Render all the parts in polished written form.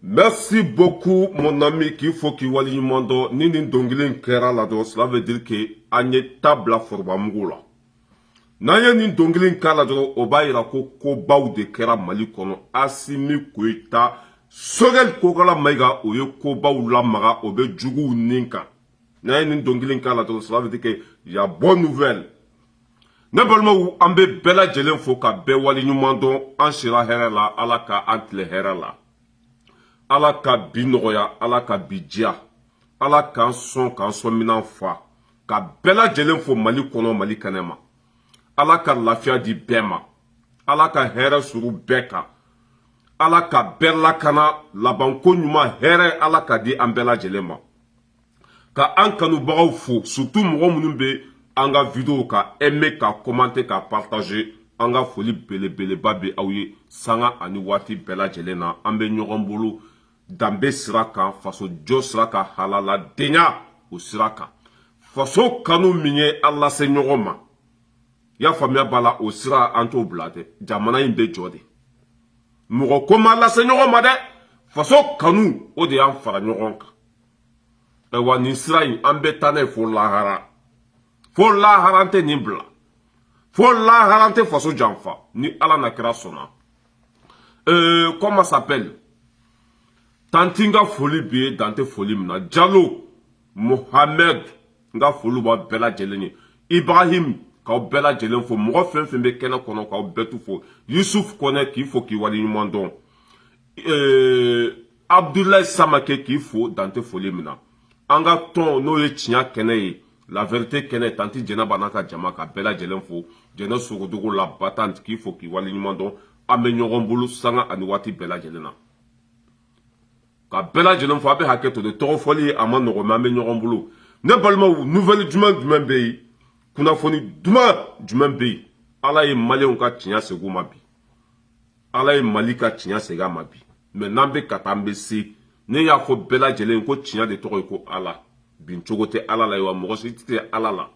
Merci beaucoup, mon ami, qu'il faut qu'il wali mando, ni dongilin kera la dos, cela veut dire que anye tabla forba mugula. Nanye ni dongilin kera la dos, oba ira ko baou de kera mali kono, asimi kuita, sogel kokala maiga, oye ko baou la maga, obe jugu ninka. Nanye ni dongilin kera la dos, cela veut dire que y a bonne nouvelle. Ne balma ou ambe bela jelen foka be wali mando, an shira herela, alaka antle herela. Ala ka bi nɔgɔya ala ka bi diya ala k'an sɔn minan fa ka bɛɛ lajɛlen fo mali kɔnɔ mali kɛnɛ ma ala ka lafiya di bɛɛ ma ala ka hɛrɛ suru bɛɛ kan ala ka bɛɛ lakana labanko ɲuman hɛrɛ ala ka di an bɛɛ lajɛlen ma ka an kanubagaw fo surtout mɔgɔ minnu bɛ an ka video ka aimer ka commenter ka partager an ka foli belebeleba bɛ aw ye sanga ani waati bɛɛ lajɛlen na an bɛ ɲɔgɔn bolo danbe sira kan faso jɔ sira kan halala denya o sira kan faso kanu min ye an lase ɲɔgɔn ma y'a faamuya b'a la o sira an t'o bila dɛ jamana in bɛ jɔ de mɔgɔ ko ma lase ɲɔgɔn ma dɛ faso kanu o de y'an fara ɲɔgɔn kan ayiwa nin sira in an bɛ taa n'a ye fo lahara an tɛ nin bila fo lahara an tɛ faso janfa ni ala na kira sɔnna comment ça s'appelle tanti nga foli bi dante foli mina Jalo Mohamed nga foli ba bɛɛ lajɛlen ye Ibrahim k'aw bɛɛ lajɛlen fo mɔgɔ fɛn fɛn bɛ kɛnɛ kɔnɔ k'aw bɛɛ tu fo Yusuf Kɔnɛ k'i fo k'i wali ɲuman dɔn Abdoulaye Samake k'i fo dante foli mina an ka tɔn n'o ye tiɲɛ kɛnɛ ye la vérité kɛnɛ tanti Jɛnɛba n'a ka jama ka bɛɛ lajɛlen fo Jɛnɛ Sogodogo la Batante k'i fo k'i wali ɲuman dɔn an bɛ ɲɔgɔn bolo sanga ani waati bɛɛ lajɛlen na ka bɛɛ lajɛlen fɔ a bɛ hakɛ to de tɔgɔ fɔli a ma nɔgɔ mɛ an bɛ ɲɔgɔn bolo ne balimaw nouvelle jumɛn bɛ yen kunnafoni jumɛn bɛ yen ala ye maliyɛnw ka tiɲɛ segin u ma bi ala ye mali ka tiɲɛ segin a ma bi mɛ n'an bɛ ka taa an bɛ se ne y'a fɔ bɛɛ lajɛlen ko tiɲɛ de tɔgɔ ye ko ala bin cogo tɛ ala la wa mɔgɔ si tɛ ala la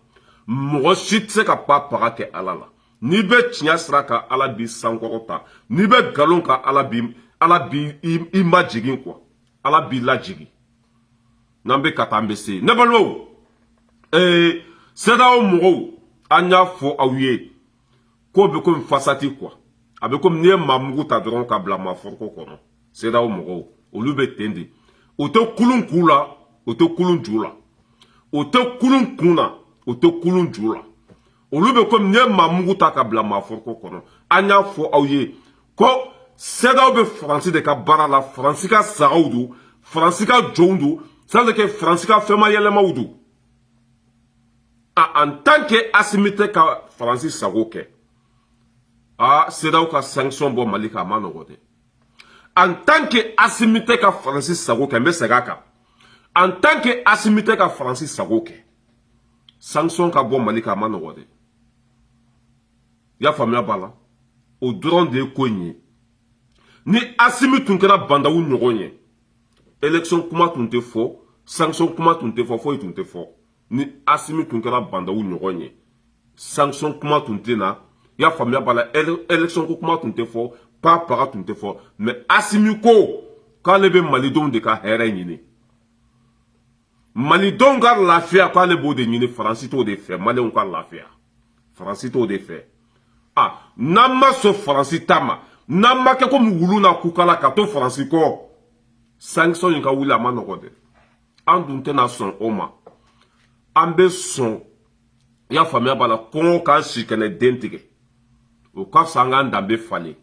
mɔgɔ si tɛ se ka paga kɛ ala la n'i bɛ tiɲɛ sira kan ala b'i sankɔrɔ ta n'i bɛ nkalon kan ala b'i majigin quoi ala b'i lajigi n'an bɛ ka taa an bɛ se ne balimaw CEDEAO mɔgɔw an y'a fɔ aw ye k'o bɛ komi fasati quoi a bɛ komi n'i ye maa mugu ta dɔrɔn ka bila maa foroko kɔnɔ CEDEAO mɔgɔw olu bɛ ten de o tɛ kulun k'u la o tɛ kulun ju la o tɛ kulun kun na o tɛ kulun ju la olu bɛ komi n'i ye maa mugu ta ka bila maa foroko kɔnɔ an y'a fɔ aw ye ko CEDEAO bɛ Faransi de ka baara la Faransi ka sagaw don Faransi ka jɔnw don ça veut dire que Faransi ka fɛnma yɛlɛmaw don en tant que Assimi tɛ ka Faransi sago kɛ CEDEAO ka sanction bɔ Mali kan a ma nɔgɔ dɛ en tant que Assimi tɛ ka Faransi sago kɛ n bɛ segin a kan en tant que Assimi tɛ ka Faransi sago kɛ sanction ka bɔ Mali kan a ma nɔgɔ dɛ i y'a faamuya b'a la o dɔrɔn de ye ko in ye ni Assimi tun kɛra bandawu ɲɔgɔn ye élection kuma tun tɛ fɔ sanction kuma tun tɛ fɔ foyi tun tɛ fɔ ni Assimi tun kɛra bandawu ɲɔgɔn ye sanction kuma tun tɛ na i y'a faamuya b'a la élection ko kuma tun tɛ fɔ paga tun tɛ fɔ mais Assimi ko k'ale bɛ malidenw de ka hɛrɛ ɲini malidenw ka lafiya k'ale b'o de ɲini Faransi t'o de fɛ maliyɛnw ka lafiya Faransi t'o de fɛ n'an ma sɔn Faransi ta ma n'an ma kɛ komi wulu na kukala ka to Faransi kɔ sanction in ka wuli a ma nɔgɔ dɛ an dun tɛna sɔn o ma an bɛ sɔn i y'a faamuya b'a la kɔngɔ k'an si kɛnɛ den tigɛ o ka fisa an k'an danbe falen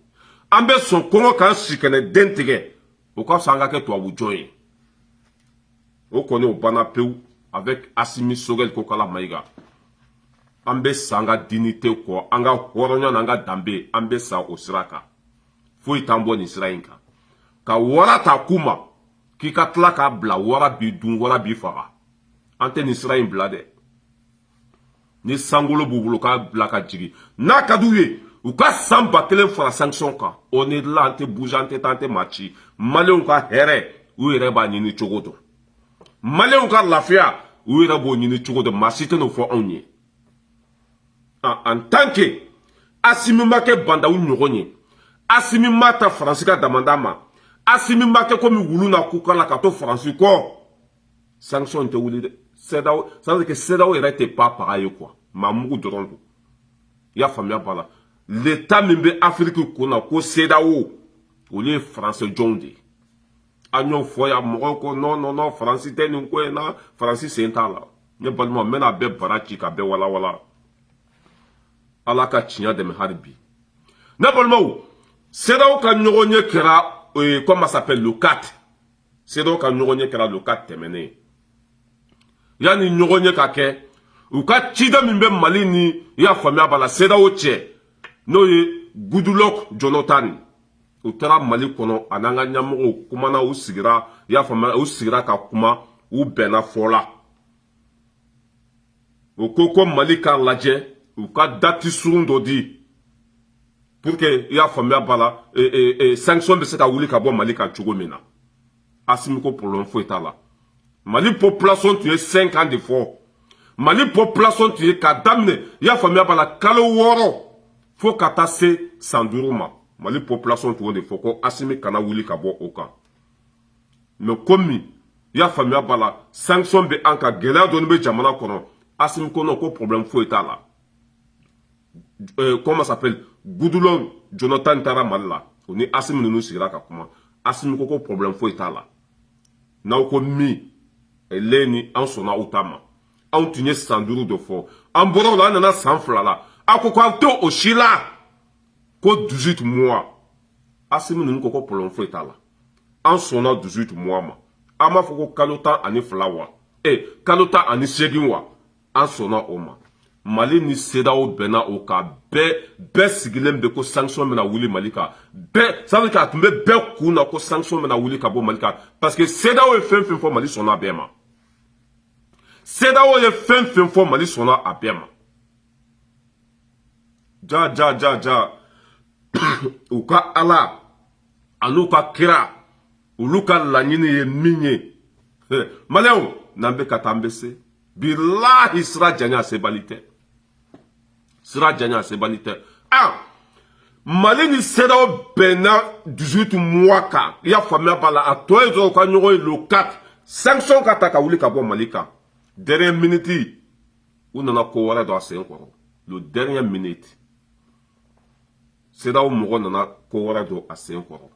an bɛ sɔn kɔngɔ k'an si kɛnɛ den tigɛ o ka fisa an ka kɛ tubabu jɔn ye o kɔni o banna pewu avec Assimi Sogɛl Kokala Mayiga an bɛ sa an ka dignité kɔ an ka hɔrɔnya n'an ka danbe an bɛ sa o sira kan foyi t'an bɔ nin sira in kan ka wara ta k'u ma k'i ka tila k'a bila wara b'i dun wara b'i faga an tɛ nin sira in bila dɛ ni sankolo b'u bolo k'a bila ka jigin n'a ka d'u ye u ka san 1000 fara sanction kan on est là an tɛ bouger an tɛ taa an tɛ maa ci maliyɛnw ka hɛrɛ u yɛrɛ b'a ɲini cogo dɔn maliyɛnw ka lafiya u yɛrɛ b'o ɲini cogo dɔn maa si tɛ n'o fɔ anw ye en tant que Assimi ma kɛ bandawu ɲɔgɔn ye Assimi ma ta Faransi ka damanda ma Assimi make comme wulu na kuka la kato France quoi. Sanction te wuli de. CEDEAO, ça veut dire que CEDEAO n'était pas pareil quoi. Mamou Doronto. Ya famille bala. L'État membre Afrique qu'on a ko CEDEAO. Au lieu français Jondi. Agnon foya Morocco non France t'es nous quoi na France c'est un là. Ne balma mena be barachi ka be wala. Ala ka chinya de me harbi. Ne balma CEDEAO ka nyoronye kera comment ça s'appelle le 4. CEDEAO ka nyoronye kera le 4 terminé. Yani nyoronye ka ke ou ka chida mimbe Mali ni ya famia bala CEDEAO che no ye Goodluck Jonathan ou tera Mali kono ananga nyamugo kumana ou sigira ya famia ou sigira ka kuma ou bena fola ou koko Mali ka laje ou ka dati surundo di pour que ya famia bala sanction be se ka wuli ka bo Mali ka chugomina asimiko problème fo etala Mali population tu es 5 ans de fort. Mali population tu es kadamne. Ya famille bala kalo woro. Faut katase sanduruma. Mali population tu es de fort. Ko asimi kana wuli kabo oka. Mais comme ya famille bala sanction be anka gela donbe jamana kono. Asimi kono ko problème fo etala. Comment ça s'appelle? Goodluck Jonathan Tara Malla. On est asimi nunu sira ka kuma. Asimi ko problème fo etala. Na ko mi Eleni en sona utama. En tunye sanduru de fort. En boro la nana sanfla la. Ako kwa to oshila. Ko 18 mois. Asimi nunu koko polon feta la. En sona 18 mois ma. Ama foko kalota ani flawa. Kalota ani seginwa. En sona oma. Mali ni CEDEAO bena oka. Be sigilem de ko sanction mena wuli malika. Ça veut dire que be kuna ko sanction mena wuli ka bo malika. Parce que CEDEAO est fin for Mali sona bema. CEDEAO est fin for Mali sona abema. Ja. Uka ala. Anuka kira. Uluka lanyini ye minye. Maléo, nambe katambese. Billahi sera janya sebalite. Sera janya sebalite. Mali ni CEDEAO bena 18 mois ka. Ya famille bala a toi ezo ka nyoro le 4. Sanction kataka wuli ka bo malika. Dernière minute. Ou nana ko wala do ase encore. Le dernière minute. CEDEAO mo nana ko wala do ase encore.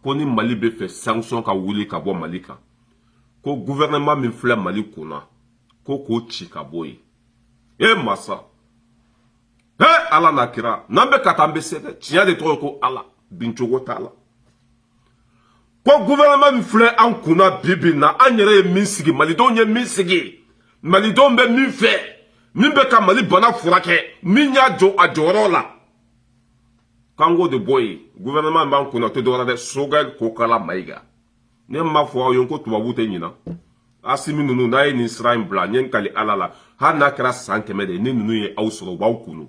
Koni Mali be fait sanction ka wuli ka bo malika. Ko gouvernement min flè Mali kuna. Ko chika boy. Massa. Ala nakira. Nambe katambe sede. Tiens de trop ko ala. Binchogo tala. Ko gouvernement mi flè an kuna bibina. Anyere minsigi. Malidon ye minsigi. Malidon be min fè. Min be ka Mali bana furake. Minya jo ajoro la. Kango de boy. Gouvernement ban kuna te dora de sogal kokala maiga. Ne ma fwa yonko tuwa wute nyina. Asimi nunu na ye ni srain bla. Nyen kali alala. Ha nakra sankemede. Ni nunu ye ausro waukunu.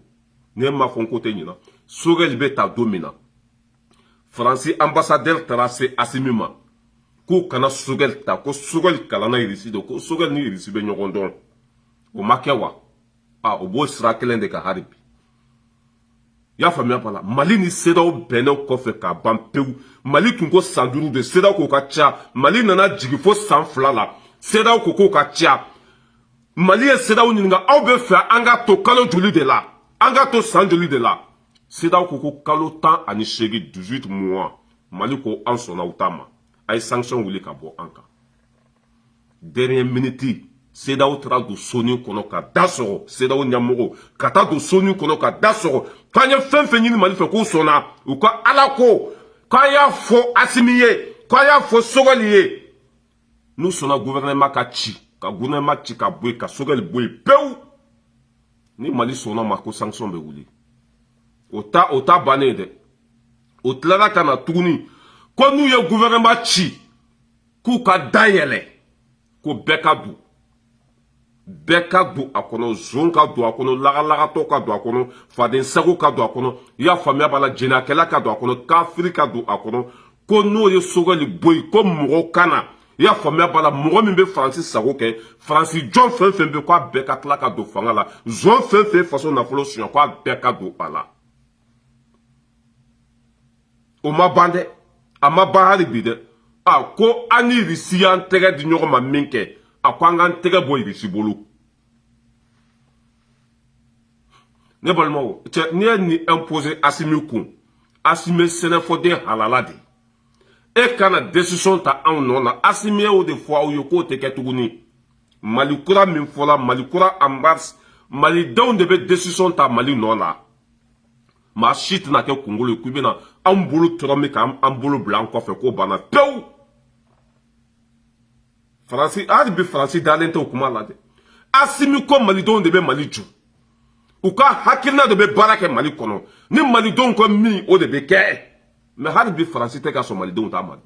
Ne ma fon kote nyina. Sogel beta domina. Fransi ambassadeur tracé asimima. Ko kana sogel ta. Ko sogel kalana irisi do. Ko sogel ni irisi be nyogondon. O makewa. O bo sra kelende ka haribi. Ya famille pala. Mali ni CEDEAO bene kofe ka bampeu. Mali tunko sanduru de CEDEAO ko ka tia. Mali nana jigifo sanfla la. CEDEAO ko ka tia. Mali e CEDEAO ninga au be fe anga to kalo joli de la. Anga to sandoli de la. CEDEAO ko kalo tan ani shegi 18 mois. Mali ko an sona utama. Ay sanction wuli ka bo anka. Dernière minute. CEDEAO tra do soni kono ka dasoro. CEDEAO nyamoro. Kata do soni kono ka dasoro. Kanye fen nyini Mali fe ko sona. Ou ka alako. Kaya fo asimiye. Kaya fo sogoliye. Nous sona gouvernement ka chi. Ka gouvernement chi ka boy. Ka sogoli boy. Peu. Ni Mali sona mako sanction be wuli. Ota bane de. Otlara kana tourni. Ko nou ye gouvernement chi. Kou ka dayele. Ko beka du. Beka du akono, zonka du akono, laga ka du akono, faden sago ka du akono, ya famia bala jenakela ka du akono, kafiri ka du akono, ko no ye soga li boy, ko muro kana, ya famia bala muro mimbe Francis sago ke, Francis John fen be kwa beka tla ka du fanga la, zon fen façon na folo siyon kwa beka du ala. O ma bande, ama bahari bi de ko ani risi an tege di ɲɔgɔn ma min kɛ ko an k'an tɛgɛ bɔ irisi bolo ne balimaw cɛ n'i ye ni imposer Assimi kun Assimi sɛnɛfɔden halala de e kana décision ta anw nɔ na Assimi y'o de fɔ aw ye k'o tɛ kɛ tuguni Mali kura min fɔla Mali kura en mars malidenw de bɛ décision ta Mali nɔ la maa si tɛna kɛ kunkolo ye k'u bɛna an bolo tɔrɔ min k'an bolo bila an kɔfɛ k'o banna pewu Faransi hali bi Faransi dalen tɛ o kuma la dɛ Assimi ko malidenw de bɛ Mali jɔ u ka hakilina de bɛ baara kɛ Mali kɔnɔ ni malidenw ko min o de bɛ kɛ mais hali bi Faransi tɛ ka sɔn malidenw ta ma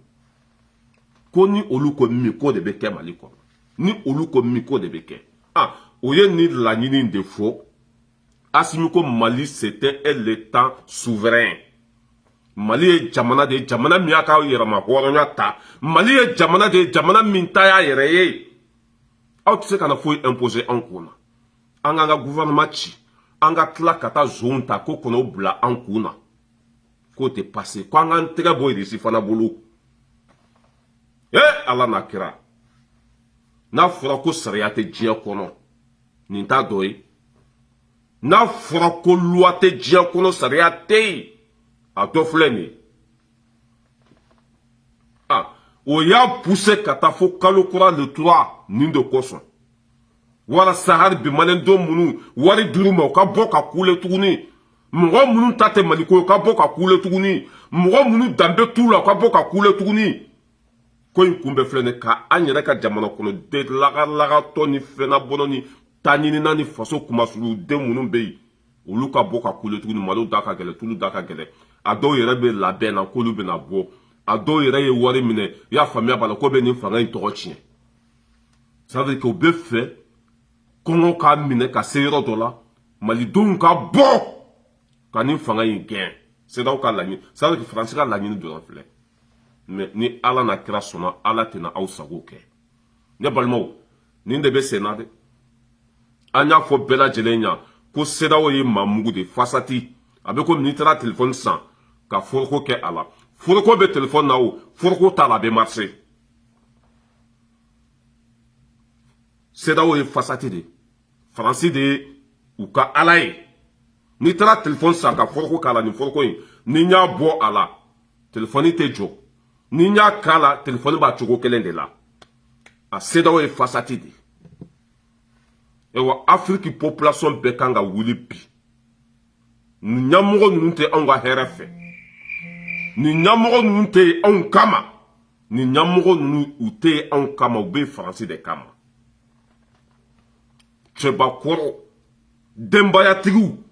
ko ni olu ko min k'o de bɛ kɛ Mali kɔnɔ ni olu ko min k'o de bɛ kɛ o ye ni laɲini de fɔ Assimi ko Mali c'était l'État souverain Mali ye jamana de jamana min y'a ka yɛrɛma hɔrɔnya ta Mali ye jamana de jamana min ta y'a yɛrɛ ye aw tɛ se ka na foyi imposer an kun na an k'an ka gouvernement ci an ka tila ka taa zon ta ko kɔnɔ bila an kun na k'o tɛ passer ko an k'an tɛgɛ bɔ irisi fana bolo Ala n'a kira n'a fɔra ko sariya tɛ diɲɛ kɔnɔ nin t'a dɔ ye n'a fɔra ko loi tɛ diɲɛ kɔnɔ sariya tɛ yen a dɔ filɛ nin ye o y'a poussé ka taa fo kalo kura le 3 nin de kosɔn walasa hali bi maliyɛndenw minnu wari dir'u ma u ka bɔ ka kule tuguni mɔgɔ minnu ta tɛ maliko ye u ka bɔ ka kule tuguni mɔgɔ minnu danbe t'u la u ka bɔ ka kule tuguni ko in kun bɛ filɛ nin ka an yɛrɛ ka jamana kɔnɔ de lagalagatɔ ni fɛnna bɔnɔ ni taɲinina ni faso kumasulu den minnu bɛ yen olu ka bɔ ka kule tuguni maliw da ka gɛlɛ tulu da ka gɛlɛ a dɔw yɛrɛ bɛ labɛn na k'olu bɛna bɔ a dɔw yɛrɛ ye wari minɛ i y'a faamuya b'a la ko bɛ nin fanga in tɔgɔ tiɲɛ ça veut dire que u bɛ fɛ kɔngɔ k'a minɛ ka se yɔrɔ dɔ la malidenw ka bɔ ka nin fanga in gɛn CEDEAO ka laɲini ça veut dire que Faransi ka laɲini dɔrɔn filɛ mais ni Ala n'a kira sɔnna Ala tɛna aw sago kɛ ne balimaw nin de bɛ sen na dɛ an y'a fɔ bɛɛ lajɛlen ɲa ko CEDEAO ye maa mugu de fasati a bɛ komi n'i taara telefɔni san ka foroko kɛ a la foroko bɛ telefɔni na o foroko t'a la a bɛ marché CEDEAO ye fasati de Faransi de ye u ka Ala ye n'i taara telefɔni san ka foroko k'a la nin foroko in ni n y'a bɔ a la telefɔni tɛ jɔ ni n y'a k'a la telefɔni b'a cogo kelen de la a CEDEAO ye fasati de ewa Afrique population bɛɛ kan ka wuli bi nin ɲɛmɔgɔ ninnu tɛ anw ka hɛrɛ fɛ nin ɲɛmɔgɔ ninnu tɛ anw kama nin ɲɛmɔgɔ ninnu u tɛ anw kama u bɛ Faransi de kama cɛbakɔrɔ denbayatigiw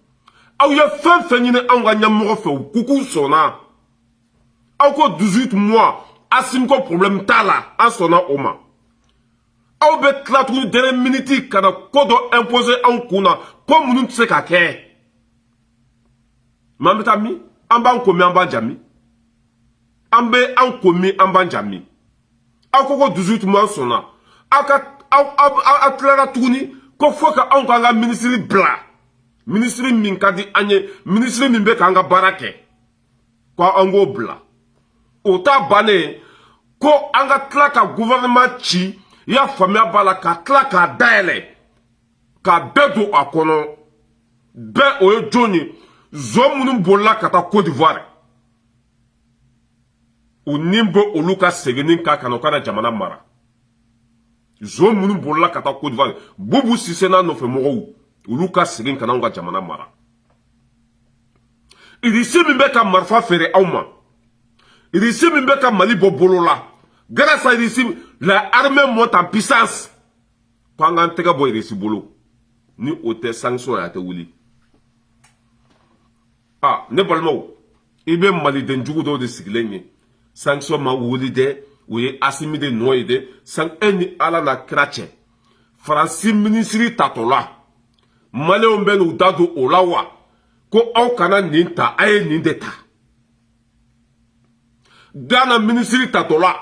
aw ye fɛn fɛn ɲini anw ka ɲɛmɔgɔ fɛ u kuku sɔnna aw ko 18 mois Assimi ko problème t'a la an sɔnna o ma aw bɛ tila tuguni dernière minute ka na ko dɔ imposer anw kun na ko minnu tɛ se ka kɛ mais an bɛ taa min an b'an ko min an b'an ja min an bɛ an ko min an b'an ja min aw ko 18 mois sɔnna aw tilara tuguni ko fo ka anw k'an ka ministre bila ministre min ka di an ye ministre min bɛ k'an ka baara kɛ ko an k'o bila o t'a bannen ko an ka tila ka gouvernement ci i y'a faamuya b'a la ka tila k'a dayɛlɛ ka bɛɛ don a kɔnɔ bɛɛ o ye jɔn ye zon minnu bolila ka taa Côte d'Ivoire u ni bɛ olu ka seginni k'a kan u ka na jamana mara zon minnu bolila ka taa Côte d'Ivoire Boubou Cissé n'a nɔfɛ mɔgɔw olu ka segin ka na anw ka jamana mara irisi min bɛ ka marifa feere aw ma irisi min bɛ ka Mali bɔ bolo la grâce à irisi la armée monte en puissance ko an k'an tɛgɛ bɔ irisi bolo ni o tɛ sanction a tɛ wuli ne balimaw i bɛ maliden jugu dɔw de sigilen ye sanction ma wuli dɛ o ye Assimi de nɔ ye dɛ e ni Ala n'a kira cɛ Faransi ministre tatɔ la maliyɛnw bɛ n'u da don o la wa ko aw kana nin ta a ye nin de ta Ghana ministre tatɔ la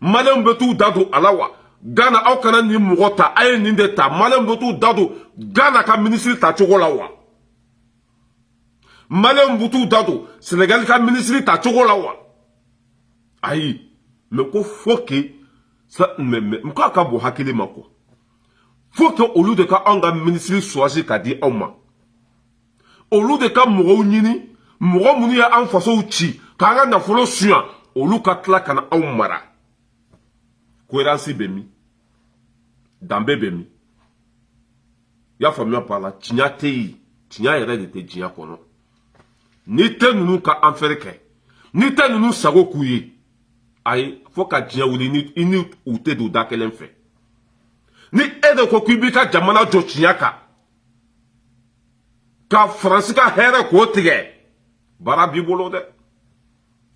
maliyɛnw bɛ t'u da don a la wa Ghana aw kana nin mɔgɔ ta a ye nin de ta maliyɛnw bɛ t'u da don Ghana ka ministre tacogo la wa maliyɛnw bɛ t'u da don Sénégal ka ministre tacogo la wa ayi me ko faut que ça me ka bo hakili mako faut que au lieu de ka anga ministre choisi ka di oma au lieu de ka mo nyini mo munu ya an faso uchi ka nga na folo suya au lieu ka tla kana mara cohérence bemi dambe bemi ya famia par là tinya tei tinya yere de te tinya kono ni te nunu ka anferke ni te nunu sago kuyi ay faut ka tinya wuli ni ini ute do dakelen fe ni ede ko kubika jamana jo tinya ka France ka here ko tige bara bibolo de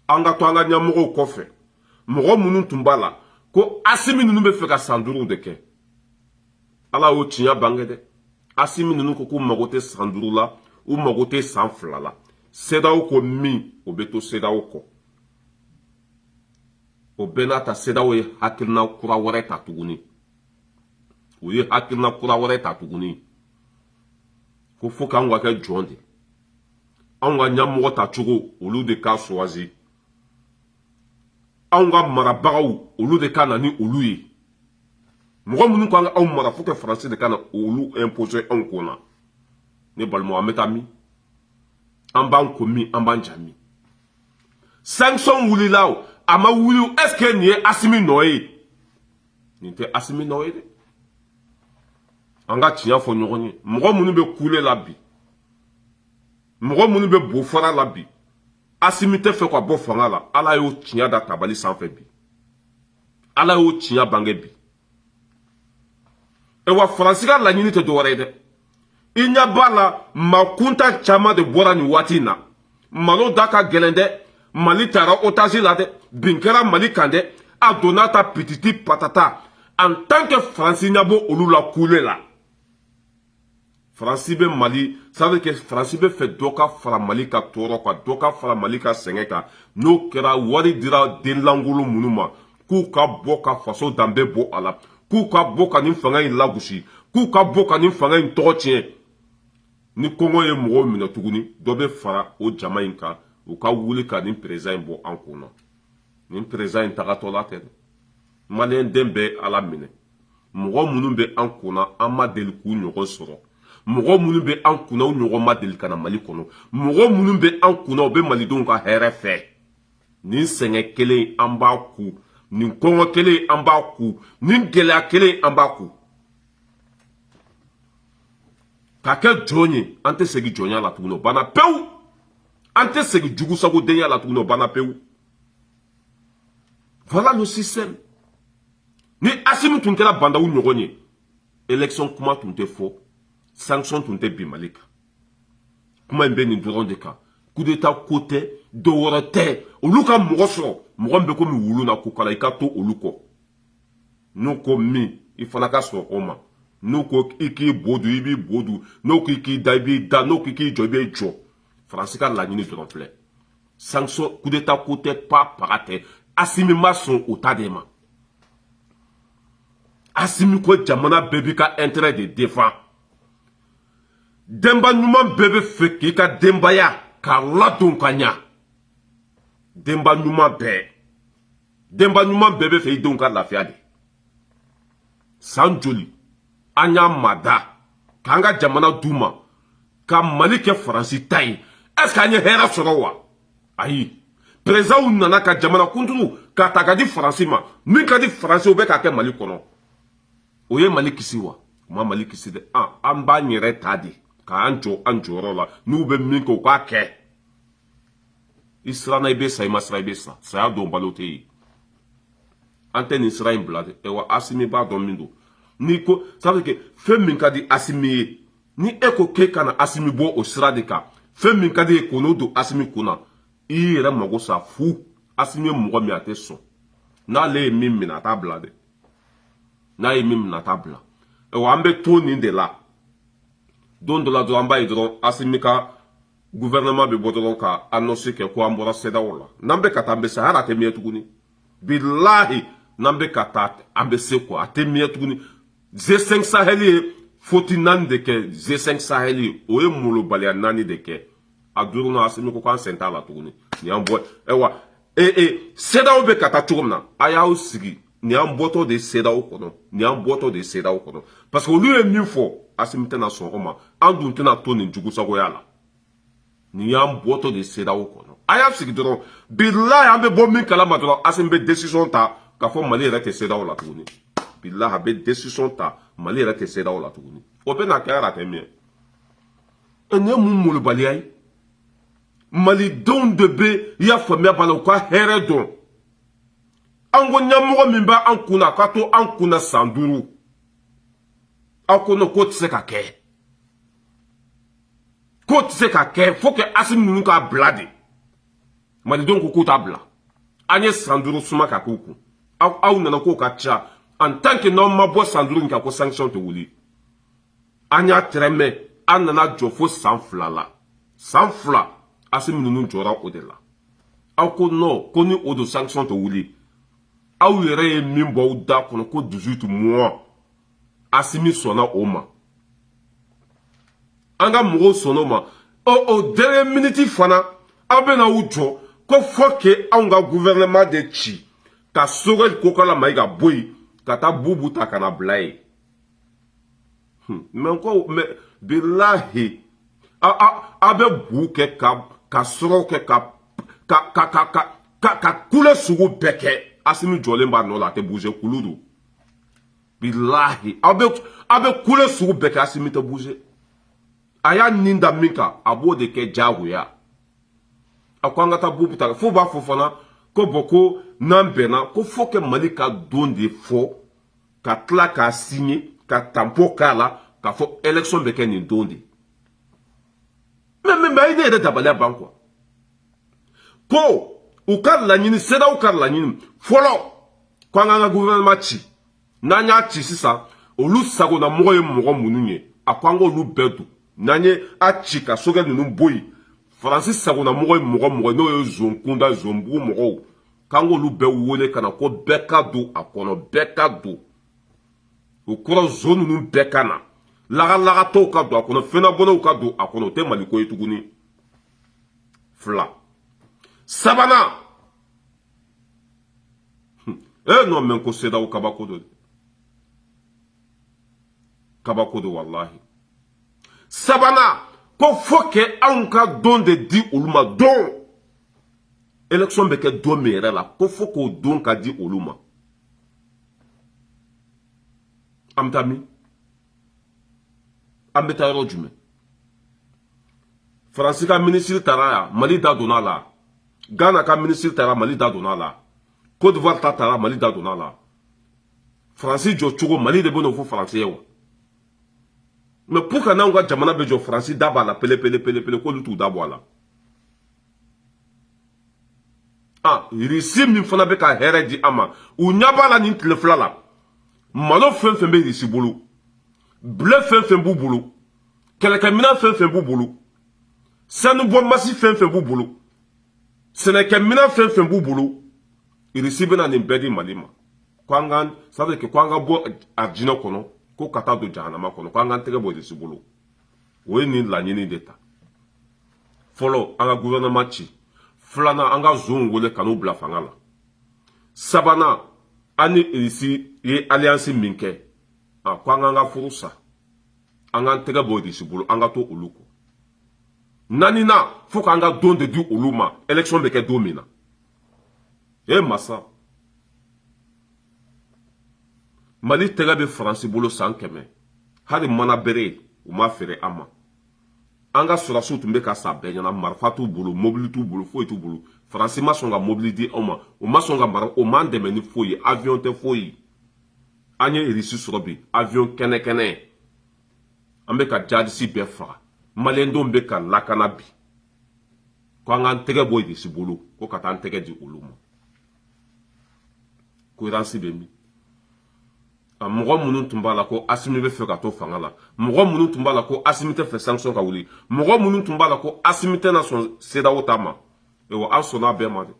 anga to anga nyamugo kofe mo munu tumbala ko asimi nunu be fe ka sanduru de ke ala o tinya bangede asimi nunu ko magote sanduru la ou magote sanfla la sedaw ko mi o beto sedaw ko o benata sedaw ye hakilna kura wore ta tuguni o ye hakilna kura wore ta tuguni ko fo kan wa ke jonde an ga nyamo ta chugo olu de ka soazi an ga marabagaw olu de ka nani olu ye mɔgɔ minnu ko an mara fo que français de kana olu imposer an kona ne balmo ametami an ban komi an ban jami sanction wulilao ama wuli est-ce que ni asimi noye ni te asimi noye de anga tinya fo nyogoni mɔgɔ minnu be kule la bi mɔgɔ minnu be bo fara la bi asimi te fe ko bo fanga la ala yo tinya da tabali sanfɛ bi ala yo tinya bange bi ewa Fransika la nyini te dore de inya bala makunta chama de bora ni watina malo daka gelende mali tara otaji la de binkera mali kande adonata petiti patata en tant que francina bo olula coulé la Franci be mali ça veut que Franci be fait doka fara mali ka toro ka doka fara mali ka sengeka no kera wari dira den langolo munuma ku ka boka faso dambe bo ala ku ka boka ni fanga in lagusi ku ka boka ni fanga in tɔgɔ ni Kongo ye mɔgɔw minɛ tuguni dɔ bɛ fara o jama in kan u ka wuli ka nin président in bɔ an kunna nin président in tagatɔ la tɛ maliyɛn den bɛ ala minɛ mɔgɔ minnu bɛ an kunna an ma deli k'u ɲɔgɔn sɔrɔ mɔgɔ minnu bɛ an kunna u ɲɔgɔn ma deli ka na Mali kɔnɔ mɔgɔ minnu bɛ an kunna u bɛ malidenw ka hɛrɛ fɛ nin sɛgɛn kelen an b'a ku nin kɔngɔ kelen an b'a ku nin gɛlɛya kelen an b'a ku ka kɛ jɔn ye an tɛ segin jɔnya la tuguni o banna pewu an tɛ segin jugusagudenya la tuguni o banna pewu voilà le système ni Asimi tun kɛra bandaw ɲɔgɔn ye élection kuma tun tɛ fɔ sanction tun tɛ bin Mali kan kuma in bɛ nin dɔrɔn de kan coup d'état ko tɛ dɔwɛrɛ tɛ olu ka mɔgɔ sɔrɔ mɔgɔ min bɛ komi wulu na ko kala i ka to olu kɔ n'u ko min i fana ka sɔrɔ o ma n'u ko i k'i bodu i b'i bodu n'u ko i k'i da i b'i da n'u ko i k'i jɔ i b'i jɔ Faransi ka laɲini dɔrɔn filɛ sanction coup d'état ko tɛ pa paga tɛ Asimi ma sɔn o ta de ma Asimi ko jamana bɛɛ b'i ka intérêt de défend denba ɲuman bɛɛ bɛ fɛ k'i ka denbaya k'a ladon ka ɲa denba ɲuman bɛɛ bɛ fɛ i denw ka lafiya de san joli an y'a mada k'an ka jamana d'u ma ka Mali kɛ Faransi ta ye est-ce que an ye hɛrɛ sɔrɔ wa ayi présidents nana ka jamana kuntigi ka ta ka di Faransi ma min ka di Faransi o bɛ k'a kɛ Mali kɔnɔ o ye Mali kisi wa o ma Mali kisi dɛ an b'an yɛrɛ ta de k'an jɔ an jɔyɔrɔ la n'u bɛ min kɛ u k'a kɛ i siranna i bɛ sa i ma siran i bɛ sa saya don balo tɛ yen an tɛ nin sira in bila dɛ wa Asimi b'a dɔn min don n'i ko ça veut dire que fɛn min ka di Asimi ye ni e ko k'e kana Asimi bɔ o sira de kan fɛn min ka di ye k'o n'o don Asimi kunna i yɛrɛ mago sa fu Asimi ye mɔgɔ min a tɛ sɔn n'ale ye min minɛ a t'a bila dɛ n'a ye min minɛ a t'a bila wa an bɛ to nin de la don dɔ la dɔrɔn an b'a ye dɔrɔn Asimi ka gouvernement bɛ bɔ dɔrɔn ka annonce kɛ ko an bɔra CEDEAO la n'an bɛ ka taa an bɛ se hali a tɛ miɲɛ tuguni bilahi n'an bɛ ka taa an bɛ se quoi a tɛ miɲɛ tuguni G5 Sahel ye faute 4 de kɛ G5 Sahel ye o ye molobaliya 4 de kɛ a duurunan Asimi ko k'an sen t'a la tuguni ni y'an bɔ wa CEDEAO be kata chogomna aya sigi ni an boto de CEDEAO kono ni an boto de CEDEAO kono parce que lui est min fo asimite na son oma an dun tena to ni jugu sago yala ni an boto de CEDEAO kono aya sigi doro billahi an be bo min kala ma doro asim be décision ta ka fo Mali rete CEDEAO la tuguni billahi be décision ta Mali rete CEDEAO la tuguni o be na kara te mi ene mumulu baliyai Mali don de be ya famia bala ko here don ango nyamugo mimba ankuna kato ankuna sanduru akono ko tse ka ke faut que asim nunu ka blade Mali don ko ta bla anye sanduru suma ka kuku au nana ko ka cha en tant que non ma bo sanduru nka ko sanction to wuli anya treme anana jofo sanflala sanfla asim nunu jora odela aw ko no ko ni odo sanction to wuli aw yere min bo da kono ko 18 mois asimi sona oma anga mugo sono ma o dernière minute fana abena ujo ko foke anga gouvernement de chi ka sogel ko kala maiga boy kata bubu takana blai men ko me billahi abe buke ka soro ke ka kule sugu beke asimi jolemba no la te bouger kuludu billahi abe kule sugu beke asimi te bouger aya ninda minka abo de ke jaguya akwanga ta bubu ta fo ba fo fana ko boko nambena ko fo ke Malika donde fo ka tla ka signer ka tampo kala ka fo election beke ni donde mais il est d'abord banco ko u kar la nyini CEDEAO kar la nyini folo ko nga gouvernement chi nanya chi sisa olu sago na moye mogo mununye akwango lu bedu nanye achi ka soga nunu boy Francis sago na mogo no yo zonkunda zombu mogo kango lu be wole kana ko beka do akono beka do u koro zonu nu beka na laga to ka do akono fena bono ka do akono te Maliko etuguni fla sabana non men ko CEDEAO kabako do wallahi sabana ko foke anka don de di uluma don election beke do mere la ko foko don ka di uluma amtami ambeta yoro jume Fransi ka ministre taraya Mali da donala Ghana ka ministre tara Mali da donala Côte d'Ivoire ta tara Mali da donala Fransi jo chugo Mali de bono fo français wa mais pour que na jamana be jo Fransi da ba la pele ko lutu da boala risi min fana be ka here di ama u nyabala ni tleflala malo fen be risi bulu bleu fen bu bulu keleka mina fen bu bulu sanu bo masi fen bu bulu seneke mina fen bu bulu risi be na ni bedi malima kwanga ça veut dire que kwanga bo arjino kono ko kata do jahanama kono kwanga tege bo risi bulu we ni la nyini deta folo anga gouvernement chi flana anga zone wole kanu bla fangala sabana ani risi ye alliance minke kwanga anga furusa anga tege bo risi bulu anga to uluko nanina faut qu'anga don de du uluma élection beke domina massa Mali tega be France bolo san keme hadi mana bere u ma fere ama anga sura su tumbe ka sa benyana marfatu bolo mobilitu bolo foi tu bolo France ma songa mobilité oma o ma songa mar o man de meni foi avion te foi anye risi sorobi avion kene ambe ka jadi si befa malendo mbe ka lakana bi ko anga tege boy di si bolo ko kata tege di uluma cohérence be mi mogo munu tumbala ko asimi be fe ka to fanga la mogo munu tumbala ko asimi te fe sanction ka wuli mogo munu tumbala ko asimi te na son CEDEAO tama wa asona be ma de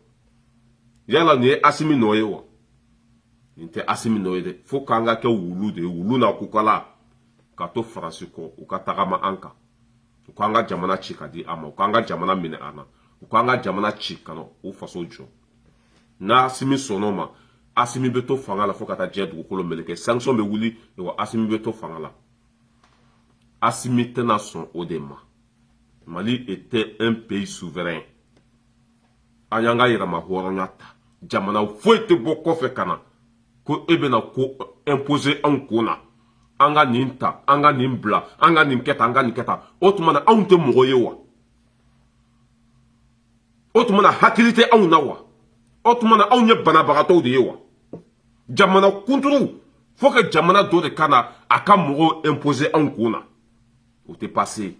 yala ni asimi noye wa inte asimi noye de fo kanga ke wulu na kukala ka to France ko u ka tagama anka u kanga jamana chi ka di ama u kanga jamana mine ana u kanga jamana chi kano u faso jo na Assimi sɔnn'o ma Assimi bɛ to fanga la fo ka taa diɲɛ dugukolo meleke sanction bɛ wuli wa Assimi bɛ to fanga la Assimi tɛna sɔn o de ma Mali était un pays souverain an y'an ka yɛrɛma hɔrɔnya ta jamana foyi tɛ bɔ kɔfɛ ka na ko e bɛna ko imposer anw kun na an ka nin ta an ka nin bila an ka nin kɛ tan an ka nin kɛ tan o tuma na anw tɛ mɔgɔ ye wa o tuma na hakili tɛ anw na wa o tuma na anw ye banabagatɔw de ye wa jamana kunturu fo ka jamana dɔ de ka na a ka mɔgɔw imposer anw kun na o tɛ passé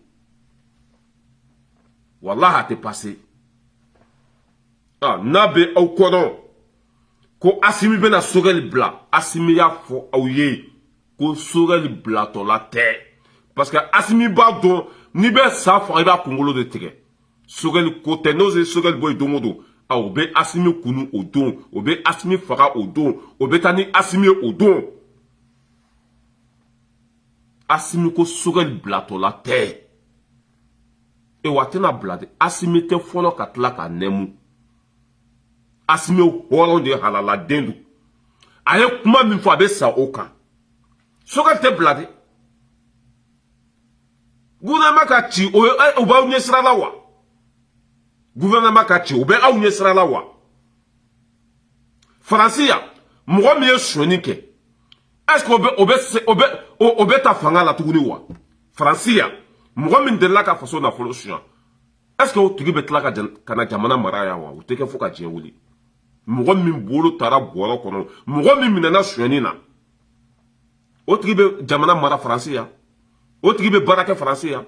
wallahi a tɛ passé n'a bɛ aw kɔnɔ ko Assimi bɛna Sogɛli bila Assimi y'a fɔ aw ye ko Sogɛli bilatɔla tɛ parce que Assimi b'a dɔn n'i bɛ sa faga i b'a kunkolo de tigɛ Sogɛli ko tɛ n'o ye Sogɛli bɔ yen don o don o bɛ Assimi kunu o don o bɛ Assimi faga o don o bɛ taa ni Assimi ye o don Assimi ko Sogɛli bilatɔla tɛ e wa tɛna bila de Assimi tɛ fɔlɔ ka tila ka nɛmu Assimi hɔrɔn de halaladen don a ye kuma min fɔ a bɛ sa o kan Sogɛli tɛ bila de gouvernement ka ci o b'aw ɲɛsira la wa gouvernement ka ci o bɛ aw ɲɛsira la wa Faransi yan mɔgɔ min ye sonyani kɛ est-ce que o bɛ ta fanga la tuguni wa Faransi yan mɔgɔ min delila ka faso nafolo suɲɛ est-ce que o tigi bɛ tila ka na jamana mara yan wa o tɛ kɛ fo ka diɲɛ wuli mɔgɔ min bolo taara bɔrɔ kɔnɔ mɔgɔ min minɛna sonyani na o tigi bɛ jamana mara Faransi yan o tigi bɛ baara kɛ Faransi yan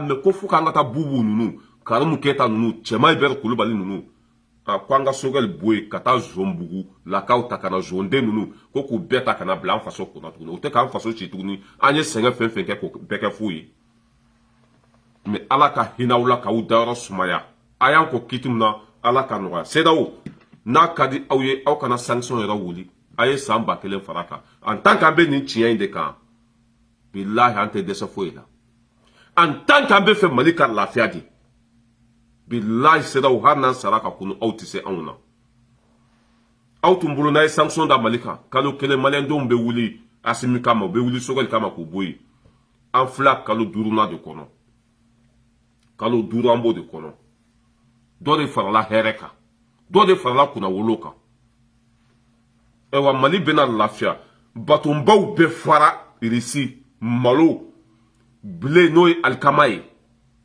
mais ko fo k'an ka taa bubu ninnu Karimu Keyita ninnu Cɛma Ibɛri Kulubali ninnu ko an ka Sogɛli bɔ yen ka taa Zonbugu lakaw ta ka na Zonden ninnu ko k'u bɛɛ ta ka na bila an faso kunna tuguni o tɛ k'an faso ci tuguni an ye sɛgɛn fɛn fɛn kɛ k'o bɛɛ kɛ fu ye mais Ala ka hinɛ aw la k'aw dayɔrɔ sumaya a y'an kɔ kiti min na Ala ka nɔgɔya CEDEAO n'a ka di aw ye aw kana sanction yɛrɛ wuli a ye san 1000 fara kan en tant qu'an bɛ nin tiɲɛ in de kan bilahi an tɛ dɛsɛ foyi la en tant qu'an bɛ fɛ Mali ka lafiya de bilahi CEDEAO hali n'an sara ka kunu aw tɛ se anw na aw tun bolo n'a ye sanction da Mali kan kalo 1 maliyɛndenw bɛ wuli Assimi kama u bɛ wuli Sogɛli kama k'u bɔ yen an filɛ kalo 5nan de kɔnɔ kalo 5 an b'o de kɔnɔ dɔ de farala hɛrɛ kan dɔ de farala kunnawolo kan wa Mali bɛna lafiya batonbaw bɛɛ fara irisi malo bile n'o ye alikama ye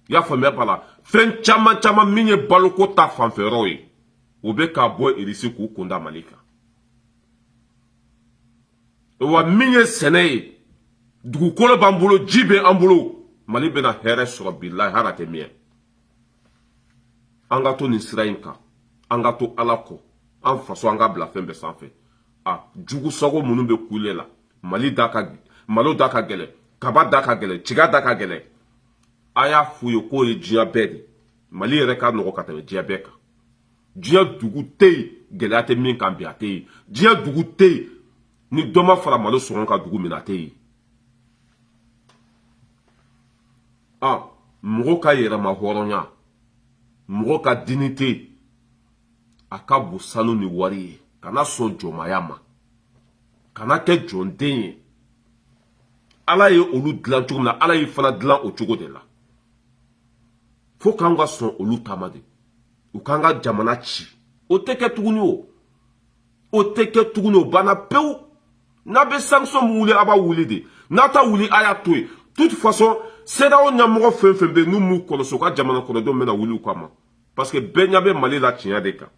i y'a faamuya ba la fɛn caman caman min ye baloko ta fanfɛyɔrɔ ye o bɛ k'a bɔ irisi k'u kunda Mali kan wa min ye sɛnɛ ye dugukolo b'an bolo ji bɛ an bolo Mali bɛna hɛrɛ sɔrɔ bilahi hali a tɛ mɛn an ka to nin sira in kan an ka to Ala kɔ an faso an ka bila fɛn bɛɛ sanfɛ jugu sɔgɔ minnu bɛ kule la malo da ka gɛlɛn kaba da ka gɛlɛn tiga da ka gɛlɛn a y'a f'u ye k'o ye diɲɛ bɛɛ de Mali yɛrɛ ka nɔgɔ ka tɛmɛ diɲɛ bɛɛ kan diɲɛ dugu tɛ yen gɛlɛya tɛ min kan bi a tɛ yen diɲɛ dugu tɛ yen ni dɔ ma fara malo sɔngɔ ka dugu min a tɛ yen mɔgɔ ka yɛrɛma hɔrɔnya mɔgɔ ka dignité a ka bon sanu ni wari ye kana sɔn jɔnmaya ma kana kɛ jɔnden ye Ala ye olu dilan cogo min na Ala y'i fana dilan o cogo de la fo k'an ka sɔn olu taama de u k'an ka jamana ci o tɛ kɛ tuguni o tɛ kɛ tuguni o banna pewu n'a bɛ sanction min wuli a b'a wuli de n'a t'a wuli a y'a to yen toute façon CEDEAO ɲɛmɔgɔ fɛn fɛn bɛ yen n'u m'u kɔlɔsi u ka jamana kɔnɔdenw bɛna wuli u kama parce que bɛɛ ɲɛ bɛ Mali la tiɲɛ de kan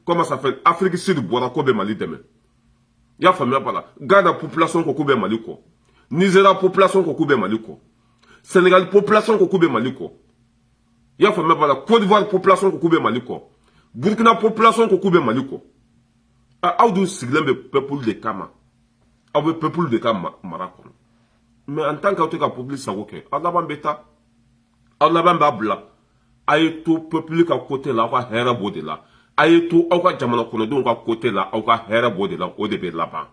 comment ça fait Afrique Sud bɔra ko bɛ Mali dɛmɛ i y'a faamuya ba la Ghana population ko k'u bɛ Mali kɔ Nigeria population ko k'u bɛ Mali kɔ Sénégal population ko k'u bɛ Mali kɔ i y'a faamuya ba la Côte d'Ivoire population ko k'u bɛ Mali kɔ Burkina population ko k'u bɛ Mali kɔ aw dun sigilen bɛ peuple de kama aw bɛ peuple de ka mara kɔnɔ mais en tant qu'aw tɛ ka peuple sago kɛ aw laban bɛ taa aw laban b'a bila a ye to peuple ka côté la aw ka hɛrɛ b'o de la a ye to aw ka jamana kɔnɔdenw ka côté la aw ka hɛrɛ b'o de la o de bɛ laban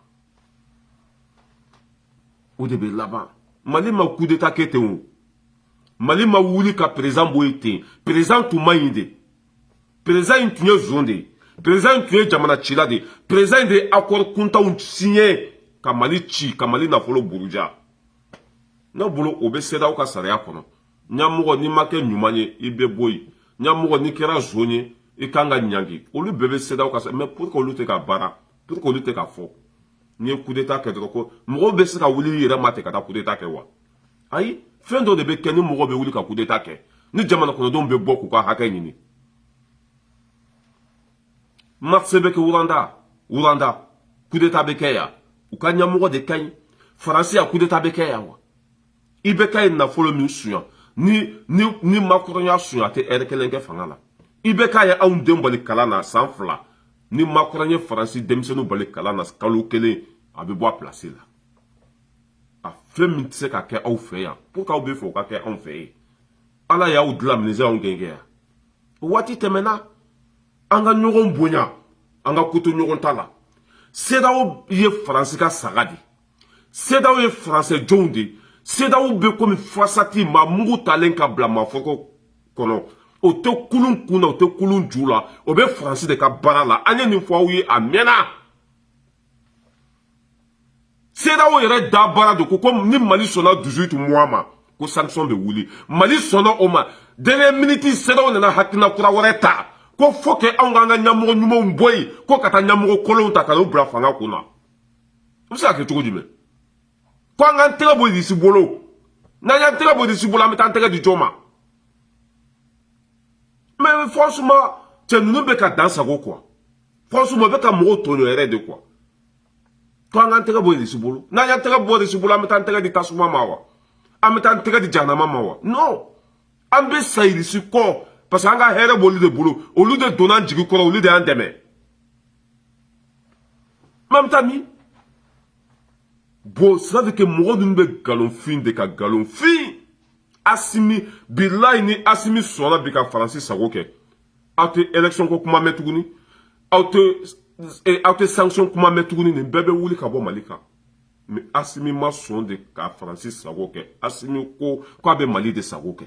o de bɛ laban Mali ma coup d'état kɛ ten o Mali ma wuli ka président bɔ yen ten président tun man ɲi de président in tun ye zon de ye président in tun ye jamana cila de ye président in de ye accord kuntaw signé ka Mali ci ka Mali nafolo buruja n'a bolo o bɛ CEDEAO ka sariya kɔnɔ ɲɛmɔgɔ n'i ma kɛ ɲuman ye i bɛ bɔ yen ɲɛmɔgɔ n'i kɛra zon ye i kan ka ɲangi olu bɛɛ bɛ CEDEAO ka sariya mais pour que olu tɛ ka baara pour que olu tɛ ka fɔ n'i ye coup d'état kɛ dɔrɔn ko mɔgɔw bɛ se ka wuli i yɛrɛ ma ten ka taa coup d'état kɛ wa ayi fɛn dɔ de bɛ kɛ ni mɔgɔw bɛ wuli ka coup d'état kɛ ni jamana kɔnɔdenw bɛ bɔ k'u ka hakɛ ɲini marché bɛ kɛ Wuranda coup d'état bɛ kɛ yan u ka ɲɛmɔgɔ de ka ɲi faransi ya coup d'état bɛ kɛ yan wa i bɛ ka ye nafolo min suɲa ni makɔrɔnya suɲa a tɛ ɛri kelen kɛ fanga la i bɛ ka ye anw den bali kalan na san 2 ni makɔrɔnya faransi denmisɛnninw bali kalan na kalo 1 a bɛ bɔ a pilasi la a fɛn min tɛ se ka kɛ aw fɛ yan pour que aw bɛ fɛ o ka kɛ anw fɛ yen ala y'aw dilan ministère anw gɛngɛ yan o waati tɛmɛna an ka ɲɔgɔn bonya an ka koto ɲɔgɔn ta la CEDEAO ye faransi ka saga de CEDEAO ye faransɛ jɔnw de CEDEAO bɛ komi fasati maa mugu talen ka bila maafɔko kɔnɔ o tɛ kulun kun na o tɛ kulun ju la o bɛ faransi de ka baara la an ye nin fɔ aw ye a mɛnna CEDEAO yɛrɛ da baara de ko ni Mali sɔnna 18 mois ma ko sanction bɛ wuli Mali sɔnna o ma dernière minute CEDEAO nana hakilina kura wɛrɛ ta ko fo que anw k'an ka ɲɛmɔgɔ ɲumanw bɔ yen ko ka taa ɲɛmɔgɔ kolonw ta ka n'u bila fanga kun na o bɛ se ka kɛ cogo jumɛn ko an k'an tɛgɛ bɔ irisi bolo n'an y'an tɛgɛ bɔ irisi bolo an bɛ taa an tɛgɛ di jɔn ma mais franchement cɛ ninnu bɛ ka dan sago quoi franchement bɛ ka mɔgɔw tɔɲɔ yɛrɛ de quoi ko an k'an tɛgɛ bɔ irisi bolo n'an y'an tɛgɛ bɔ irisi bolo an bɛ taa an tɛgɛ di tasuma ma wa an bɛ taa an tɛgɛ di jahanama ma wa non an bɛ sa irisi kɔ parce que an ka hɛrɛ b'olu de bolo olu de donna an jigi kɔrɔ olu de y'an dɛmɛ même taa min bon ça veut dire que mɔgɔ ninnu bɛ nkalonfin de ka nkalonfin Assimi bilayi ni Assimi sɔnna bi ka faransi sago kɛ aw tɛ élection ko kuma mɛn tuguni aw tɛ sanction kuma mɛn tuguni nin bɛɛ bɛ wuli ka bɔ Mali kan mais Assimi ma sɔn de ka faransi sago kɛ Assimi ko k'a bɛ Mali de sago kɛ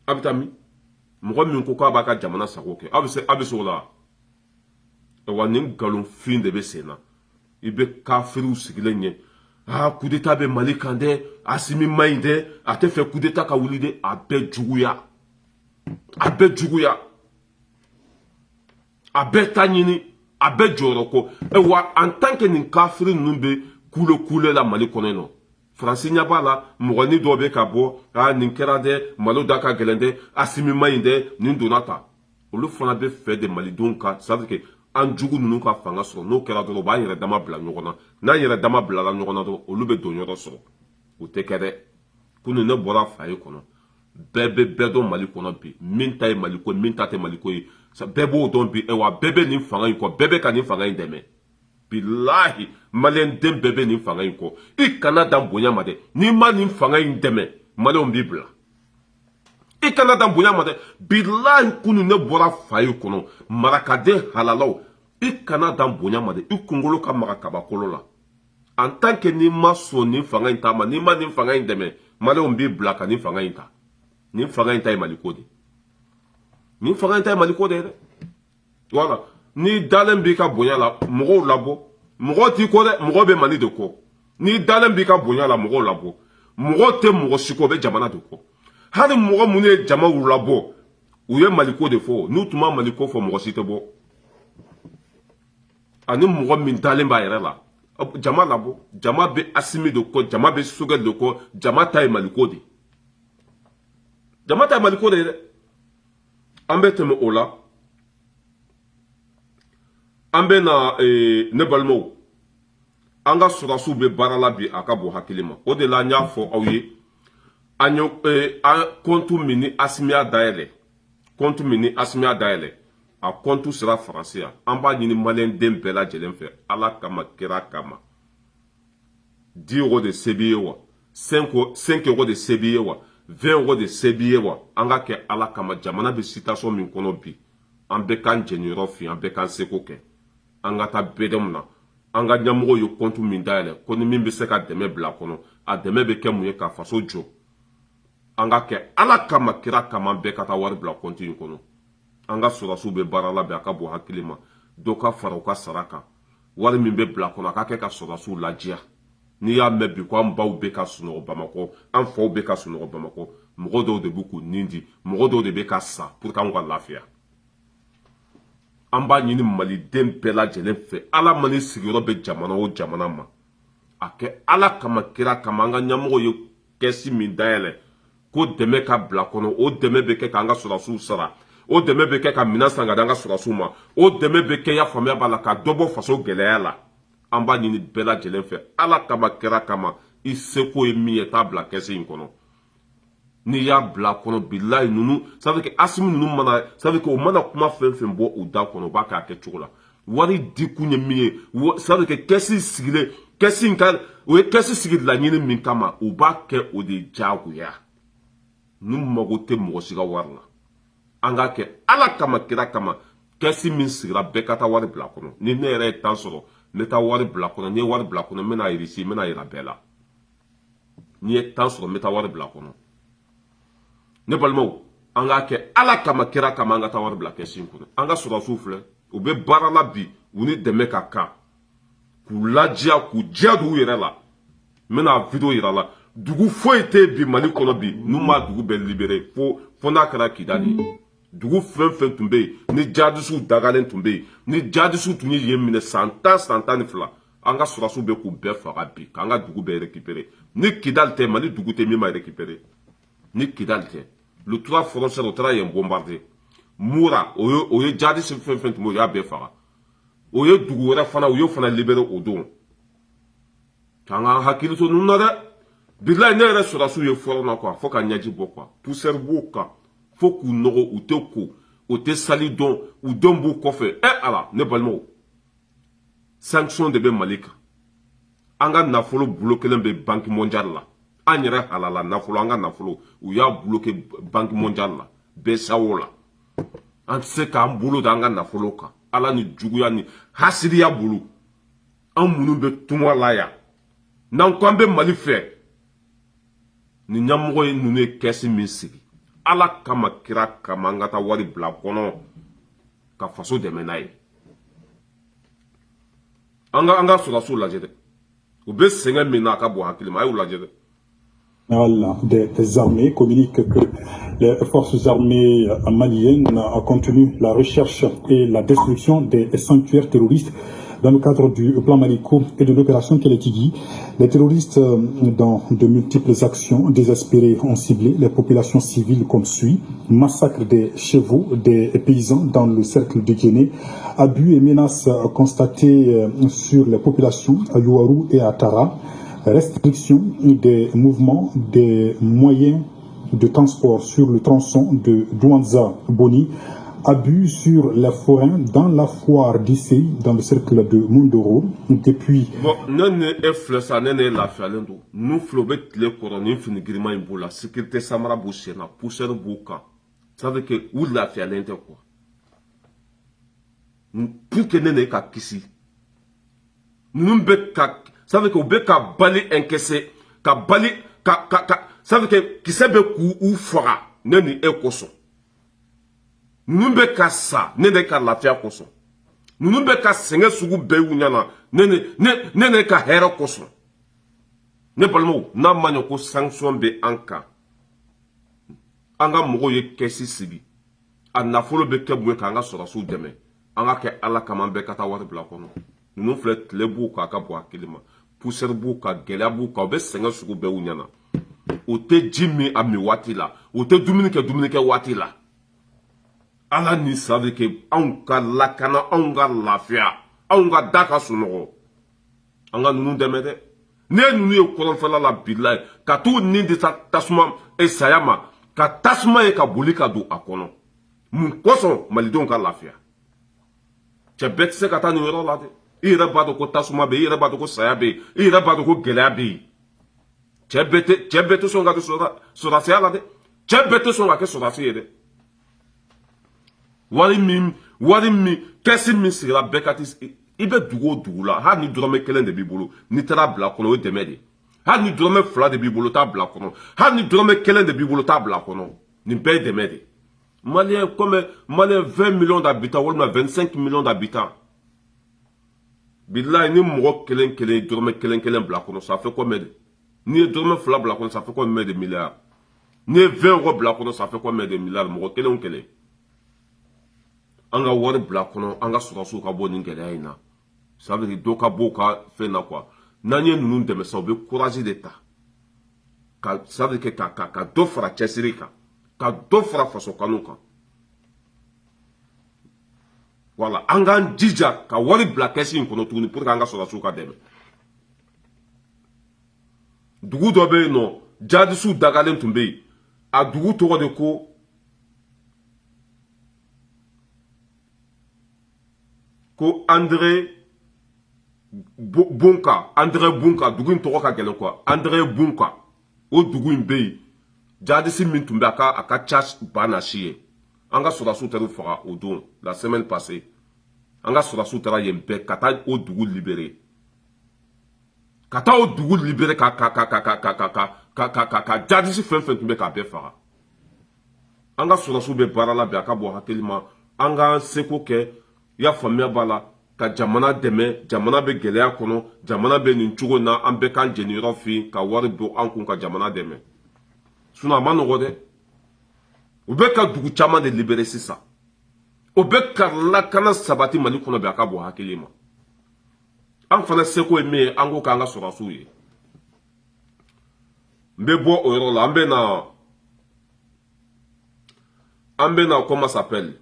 a bɛ taa min mɔgɔ min ko k'a b'a ka jamana sago kɛ a bɛ se o la wa nin nkalonfin de bɛ sen na i bɛ kafiriw sigilen ɲɛ coup d'état bɛ Mali kan dɛ Assimi ma ɲi dɛ a tɛ fɛ coup d'état ka wuli dɛ a bɛɛ juguya a bɛɛ juguya a bɛɛ ta ɲini a bɛɛ jɔyɔrɔ ko wa en tant que nin kafiri ninnu bɛ kule la Mali kɔnɔ yen nɔ faransi ɲɛ b'a la mɔgɔnin dɔ bɛ ka bɔ nin kɛra dɛ malo da ka gɛlɛn dɛ Assimi ma ɲi dɛ nin donna ta olu fana bɛ fɛ de malidenw ka ça veut dire que an jugu ninnu ka fanga sɔrɔ n'o kɛra dɔrɔn u b'an yɛrɛ dama bila ɲɔgɔn na n'an yɛrɛ dama bilala ɲɔgɔn na dɔrɔn olu bɛ don yɔrɔ sɔrɔ o tɛ kɛ dɛ kunun ne bɔra faye kɔnɔ bɛɛ bɛ bɛɛ dɔn Mali kɔnɔ bi min ta ye Mali ko min ta tɛ Mali ko ye bɛɛ b'o dɔn bi wa bɛɛ bɛ nin fanga in kɔ bɛɛ bɛ ka nin fanga in dɛmɛ bilahi maliyɛn den bɛɛ bɛ nin fanga in kɔ i kana dan bonya ma dɛ n'i ma nin fanga in dɛmɛ maliyɛnw b'i bila i kana dan bonya ma dɛ bilahi kunun ne bɔra faye kɔnɔ marakaden halalaw i kana dan bonya ma dɛ i kunkolo ka maga kabakolo la en tant que n'i ma sɔn nin fanga in ta ma n'i ma nin fanga in dɛmɛ maliyɛnw b'i bila ka nin fanga in ta nin fanga in ta ye Mali ko de nin fanga in ta ye Mali ko de dɛ voilà n'i dalen b'i ka bonya la mɔgɔw labɔ mɔgɔ t'i kɔ dɛ mɔgɔ bɛ Mali de kɔ n'i dalen b'i ka bonya la mɔgɔw labɔ mɔgɔ tɛ mɔgɔ si kɔ o bɛ jamana de kɔ hali mɔgɔ minnu ye jamaw labɔ u ye Mali ko de fɔ n'u tun ma Mali ko fɔ mɔgɔ si tɛ bɔ ani mɔgɔ min dalen b'a yɛrɛ la jama labɔ jama bɛ Assimi de kɔ jama bɛ Sogɛl de kɔ jama ta ye Mali ko de jama ta ye Mali ko de ye dɛ an bɛ tɛmɛ o la an bɛ na ne balimaw an ka sɔrɔdasiw bɛ baara la bi a ka bon hakili ma o de la n y'a fɔ aw ye an ye compte min ni Assimi y'a dayɛlɛ compte min ni Assimi y'a dayɛlɛ a compte sera faransi yan an b'a ɲini maliyɛn den bɛɛ lajɛlen fɛ ala kama kira kama 10 euros de se b'i ye wa 5 euros de se b'i ye wa 20 euros de se b'i ye wa an ka kɛ ala kama jamana bɛ situation min kɔnɔ bi an bɛ k'an jɛniyɔrɔ f'i an bɛ k'an seko kɛ an ka taa BDM na an ka ɲɛmɔgɔw ye compte min dayɛlɛ ko ni min bɛ se ka dɛmɛ bila a kɔnɔ a dɛmɛ bɛ kɛ mun ye ka faso jɔ anga ke ala kama kira kama be kata wari bila konti kono anga surasu be barala be aka bo hakilima doka faruka saraka wari min be bila kono aka ke ka surasu lajia ni ya mebi ko an baw be ka suno Bamako an faw be ka suno Bamako mogo do de buku nindi mogo do de be ka sa pour kan ka lafiya an b'a ɲini maliden bɛɛ lajɛlen fɛ ala mani sigiyɔrɔ bɛ jamana o jamana ma a kɛ ala kama kira kama an ka ɲɛmɔgɔ ye kɛsi min dayɛlɛ ko dɛmɛ ka bila kɔnɔ o dɛmɛ bɛ kɛ k'an ka sɔrɔsiw sara o dɛmɛ bɛ kɛ ka minɛn san ka di an ka sɔrɔsiw ma o dɛmɛ bɛ kɛ ya faamuya b'a la ka dɔ bɔ faso gɛlɛya la an b'a ɲini bɛɛ lajɛlen fɛ ala kama kira kama i seko ye min ye t'a bila kɛsi in kɔnɔ n'i y'a bila kɔnɔ bilayi ninnu ça veut dire que Asimu ninnu mana ça veut dire que o mana kuma fɛn fɛn bɔ u da kɔnɔ u b'a kɛ a kɛ cogo la wari di kun ye min ye ça veut dire que kɛsi sigilen kɛsi in ka o ye kɛsi sigi laɲini min kama u b'a kɛ o de diyagoya n'u mago tɛ mɔgɔ si ka wari la an k'a kɛ ala kama kira kama kɛsi min sigira bɛɛ ka taa wari bila kɔnɔ ni ne yɛrɛ ye temps sɔrɔ n bɛ taa wari bila kɔnɔ n'i ye wari bila kɔnɔ n bɛna irisi n bɛna yira bɛɛ la n'i ye temps sɔrɔ n bɛ taa wari bila kɔnɔ ne balimaw an k'a kɛ ala kama kira kama an ka taa wari bila kɛsi in kɔnɔ an ka sɔrɔsiw filɛ u bɛ baara la bi u ni dɛmɛ ka kan k'u lajiya k'u diya don u yɛrɛ la n bɛna video yira la dugu foyi tɛ bi mali kɔnɔ bi n'u ma dugu bɛɛ libéré fo n'a kɛra kidali dugu fɛn fɛn tun bɛ yen ni jadisiw dagalen tun bɛ yen ni jadisiw tun ye yen minɛ san tan ni fila an ka sɔrɔsiw bɛ k'u bɛɛ faga bi k'an ka dugu bɛɛ récupérer ni kidali tɛ mali dugu tɛ min ma récupérer ni kidali tɛ le 3 frontière o taara yen bombardé Moura o ye jadisi fɛn fɛn tun bɛ yen o y'a bɛɛ faga o ye dugu wɛrɛ fana u y'o fana libéré o don k'an ka hakili to ninnu na dɛ bilayi ne yɛrɛ sɔrɔsiw ye fɔlɔ na quoi fo ka ɲɛji bɔ quoi poussière b'u kan fo k'u nɔgɔ u tɛ ko u tɛ sali dɔn u denw b'u kɔfɛ ala ne balimaw sanction de bɛ mali kan an ka nafolo bulo kelen bɛ banque mondiale la an yɛrɛ halala nafolo an ka nafolo u y'a bloqué banque mondiale la BCEAO la an tɛ se k'an bolo da an ka nafolo kan ala ni juguya ni hasidiya bolo an minnu bɛ tunga la yan n'an ko an bɛ mali fɛ ni ɲɛmɔgɔ ye ninnu ye kɛsi min sigi ala kama kira kama an ka taa wari bila kɔnɔ ka faso dɛmɛ n'a ye an ka sɔrɔsiw lajɛ dɛ u bɛ sɛgɛn min na a ka bon hakili ma a y'u lajɛ dɛ. Des armées communique que les forces armées maliennes ont continué la recherche et la destruction des sanctuaires terroristes dans le cadre du plan Maliko et de l'opération Keletigui. Les terroristes, dans de multiples actions désespérées, ont ciblé les populations civiles comme suit: massacre des chevaux, des paysans dans le cercle de Guinée, abus et menaces constatés sur les populations à Youarou et à Tara, restriction des mouvements des moyens de transport sur le tronçon de Douanza-Boni, abus sur les forains dans la foire d'Issei, dans le cercle de Mondoro, depuis... Bon, non, ça n'est la fialendo. Nous flobet les coronets finigriman boula, sécurité samara bouchena, poussière bouka. Ça veut que où la fialente quoi. Pour que n'est qu'à kisi. Nous bec qu'à. Ça veut que bec qu'à bali encaissé, qu'à bali, ça veut que qui sait bec ou fera, n'est ni écoson. Nous be ka sa ne de ka lafiya koso nous be ka senge sugu be wunyana ne ka hero koso ne balmo na manyo ko sanction be anka anga mogo ye kesi sigi ana folo be kebwe ka anga sora su deme anga ke ala kama be kata wari bla kono nous flet lebu ka ka bo akilima pousser bu ka gela bu ka be senge sugu be wunyana o te jimi ami watila o te dumuni ke watila ala ni sabe ke anw ka lakana anw ka lafiya anw ka da ka sunɔgɔ an ka ninnu dɛmɛ dɛ ne ninnu ye kɔrɔnfɛla la bilayi ka t'u ni de tasuma saya ma ka tasuma ye ka boli ka don a kɔnɔ mun kosɔn malidenw ka lafiya cɛ bɛɛ tɛ se ka taa nin yɔrɔ la dɛ i yɛrɛ b'a dɔn ko tasuma bɛ yen i yɛrɛ b'a dɔn ko saya bɛ yen i yɛrɛ b'a dɔn ko gɛlɛya bɛ yen cɛ bɛɛ tɛ sɔn ka kɛ sɔrɔdasiya la dɛ cɛ bɛɛ tɛ sɔn ka kɛ sɔrɔdasi ye dɛ. wari min kɛsi min sigira bɛɛ ka ti i bɛ dugu o dugu la hali ni dɔrɔmɛ kelen de b'i bolo n'i taara bila kɔnɔ o ye dɛmɛ de hali ni dɔrɔmɛ 2 de b'i bolo t'a bila kɔnɔ hali ni dɔrɔmɛ 1 de b'i bolo t'a bila kɔnɔ nin bɛɛ ye dɛmɛ de malien comme malien 20 millions d'habitants walima 25 millions d'habitants billahi ni mɔgɔ kelen kelen dɔrɔmɛ kelen kelen bila kɔnɔ ça fait combien de ni ye dɔrɔmɛ 2 bila kɔnɔ ça fait combien de milliards ni ye 20 euros bila kɔnɔ ça fait combien de milliards mɔgɔ kelen o kelen an ka wari bila kɔnɔ an ka sɔrɔsiw ka bɔ nin gɛlɛya in na ça veut dire dɔ ka bɔ ka fɛn na quoi n'an ye ninnu dɛmɛ sa u bɛ courage de ta ka ça veut dire ka dɔ fara cɛsiri kan ka dɔ fara faso kanu kan voilà an k'an jija ka wari bila kɛsi in kɔnɔ tuguni pour que an ka sɔrɔsiw ka dɛmɛ dugu dɔ bɛ yen nɔ jadisiw dagalen tun bɛ yen a dugu tɔgɔ de ko André Bunka dugu in tɔgɔ ka gɛlɛn quoi André Bunka o dugu in bɛ yen jadisi min tun bɛ a ka ca banna si ye an ka sɔrɔsiw taara u faga o don la semaine passée an ka sɔrɔsiw taara yen bɛɛ ka taa o dugu libérer ka taa o dugu libérer ka jadisi fɛn fɛn tun bɛ k'a bɛɛ faga an ka sɔrɔsiw bɛ baara la bi a ka bɔ hakili ma an k'an seko kɛ i y'a faamuya b'a la ka jamana dɛmɛ jamana bɛ gɛlɛya kɔnɔ jamana bɛ nin cogo in na an bɛɛ k'an jeniyɔrɔ fin ka wari bɔ an kun ka jamana dɛmɛ sinon a ma nɔgɔ dɛ u bɛ ka dugu caman de libérer sisan o bɛ ka lakana sabati Mali kɔnɔ bi a ka bɔ hakili ma an fana seko ye min ye an ko k'an ka sɔrɔsiw ye n bɛ bɔ o yɔrɔ la an bɛ na comment ça s'appelle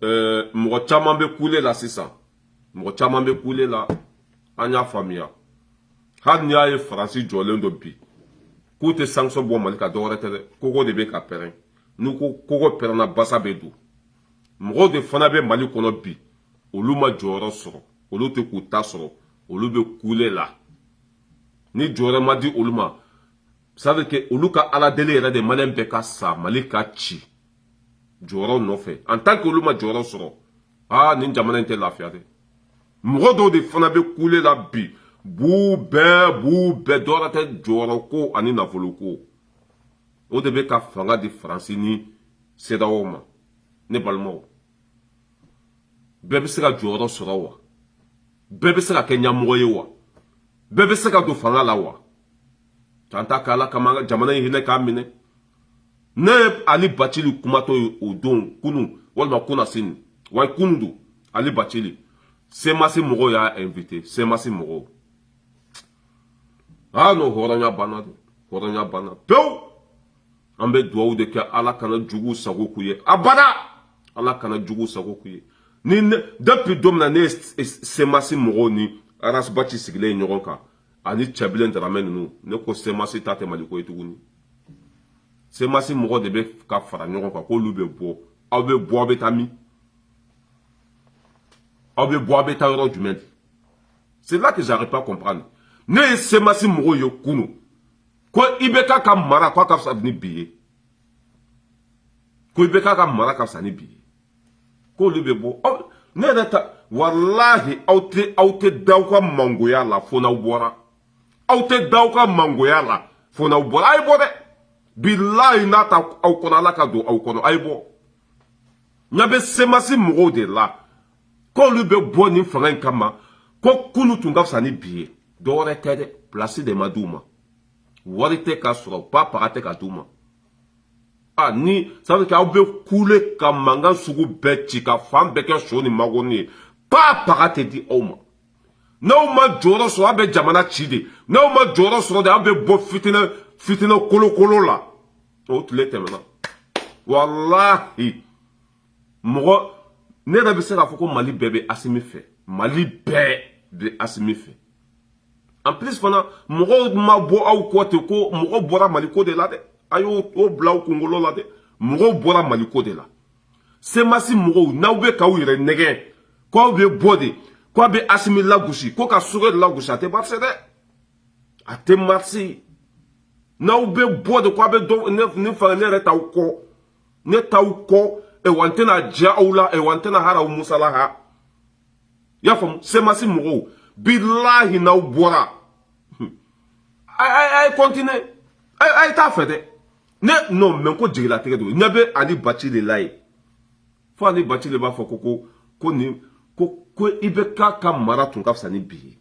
mɔgɔ caman bɛ kule la sisan mɔgɔ caman bɛ kule la an y'a faamuya hali n'i y'a ye Faransi jɔlen don bi k'u tɛ sanction bɔ Mali kan dɔwɛrɛ tɛ dɛ kogo de bɛ ka pɛrɛn n'u ko kogo pɛrɛnna basa bɛ don mɔgɔw de fana bɛ Mali kɔnɔ bi olu ma jɔyɔrɔ sɔrɔ olu tɛ k'u ta sɔrɔ olu bɛ kule la ni jɔyɔrɔ ma di olu ma ça veut dire que olu ka ala deli yɛrɛ de maliyɛn bɛɛ ka sa Mali ka ci jɔyɔrɔ nɔfɛ en tant que olu ma jɔyɔrɔ sɔrɔ nin jamana in tɛ lafiya dɛ mɔgɔ dɔw de fana bɛ kule la bi b'u bɛɛ dɔwɛrɛ tɛ jɔyɔrɔ ko ani nafolo ko o de bɛ ka fanga di Faransi ni CEDEAO ma ne balimaw bɛɛ bɛ se ka jɔyɔrɔ sɔrɔ wa bɛɛ bɛ se ka kɛ ɲɛmɔgɔ ye wa bɛɛ bɛ se ka don fanga la wa k'an ta k'ala kama an ka jamana in hinɛ k'a minɛ ne ye Ali Bacili kumatɔ ye o don kunun walima kunasini wa kunun don Ali Bacili semasi mɔgɔw y'a invité semasi mɔgɔw n'o hɔrɔnya banna de hɔrɔnya banna pewu an bɛ dugawu de kɛ ala kana jugu sago k'u ye abada ala kana jugu sago k'u ye ni depuis don min na ne ye semasi mɔgɔw ni Arasbachi sigilen ɲɔgɔn kan ani cɛbilen Daramɛ ninnu ne ko semasi ta tɛ Maliko ye tuguni semasi mɔgɔ de bɛ ka fara ɲɔgɔn kan k'olu bɛ bɔ aw bɛ bɔ aw bɛ taa min aw bɛ bɔ aw bɛ taa yɔrɔ jumɛn de c'est là que j'arrive pas à comprendre ne ye semasi mɔgɔw ye kunu ko IBK ka mara ko a ka fisa ni bi ye ko IBK ka mara ka fisa ni bi ye k'olu bɛ bɔ ne yɛrɛ ta walahi aw tɛ da aw ka mangoya la fo n'aw bɔra aw tɛ da aw ka mangoya la fo n'aw bɔra a ye bɔ dɛ bilahi n'a ta aw kɔnɔ ala ka don aw kɔnɔ a ye bɔ ɲa bɛ semasi mɔgɔw de la k'olu bɛ bɔ nin fanga in kama ko kunu tun ka fisa ni bi ye dɔwɛrɛ tɛ dɛ place de ma d'u ma wari tɛ ka sɔrɔ ba paga tɛ ka d'u ma ni ça veut dire aw bɛ kule ka mankan sugu bɛɛ ci ka fan bɛɛ kɛ so ni magoni ye ba paga tɛ di aw ma n'aw ma jɔyɔrɔ sɔrɔ aw bɛ jamana ci de n'aw ma jɔyɔrɔ sɔrɔ de aw bɛ bɔ fitinɛ kolokolo la o tile tɛmɛna walahi mɔgɔ ne yɛrɛ bɛ se k'a fɔ ko Mali bɛɛ bɛ Asimi fɛ Mali bɛɛ bɛ Asimi fɛ en plus fana mɔgɔw ma bɔ aw kɔ ten ko mɔgɔ bɔra Mali ko de la dɛ a y'o bila aw kunkolo la dɛ mɔgɔw bɔra Mali ko de la semasi mɔgɔw n'aw bɛ k'aw yɛrɛ nɛgɛn k'aw bɛ bɔ de k'aw bɛ Asimi lagosi ko ka Sogɛ lagosi a tɛ marché dɛ a tɛ marché n'aw bɛ bɔ de k'aw bɛ dɔn ne fana ne yɛrɛ t'aw kɔ ne t'aw kɔ wa n tɛna diya aw la wa n tɛna hara aw musala ha i y'a faamu semasi mɔgɔw bilahi n'aw bɔra ay continue ay t'a fait dɛ ne non mais ko jigila tigɛ don ne bɛ ani baci de la ye fo ani baci de b'a fɔ ko ni ko i bɛ ka mara tun ka fisa ni bi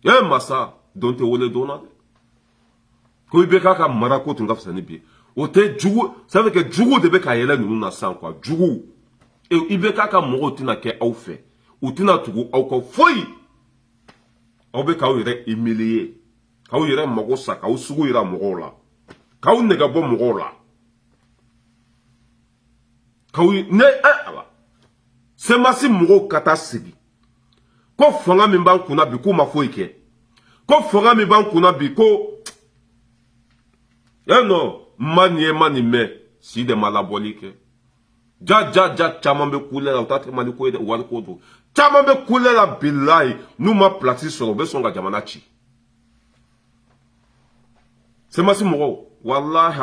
ye masa don tɛ wele dɔn na dɛ ko i bɛ ka mara ko tun ka fisa ni bi o tɛ jugu ça veut que jugu de bɛ ka yɛlɛ ninnu na sisan quoi jugu i bɛ ka mɔgɔw tɛna kɛ aw fɛ u tɛna tugu aw kɔ foyi aw bɛ k'aw yɛrɛ humilier k'aw yɛrɛ mago sa k'aw sugu yira mɔgɔw la k'aw nɛgɛ bɔ mɔgɔw la k'aw ne ala semasi mɔgɔw ka taa sigi ko fanga min b'an kunna bi k'u ma foyi kɛ ko fanga min b'an kunna bi ko non ma nin ye ma nin mɛn si de ma labɔli kɛ ja caman bɛ kule la u t'a tɛ mali ko ye dɛ wari ko don caman bɛ kule la bilayi n'u ma place sɔrɔ u bɛ sɔn ka jamana ci semasi mɔgɔw walahi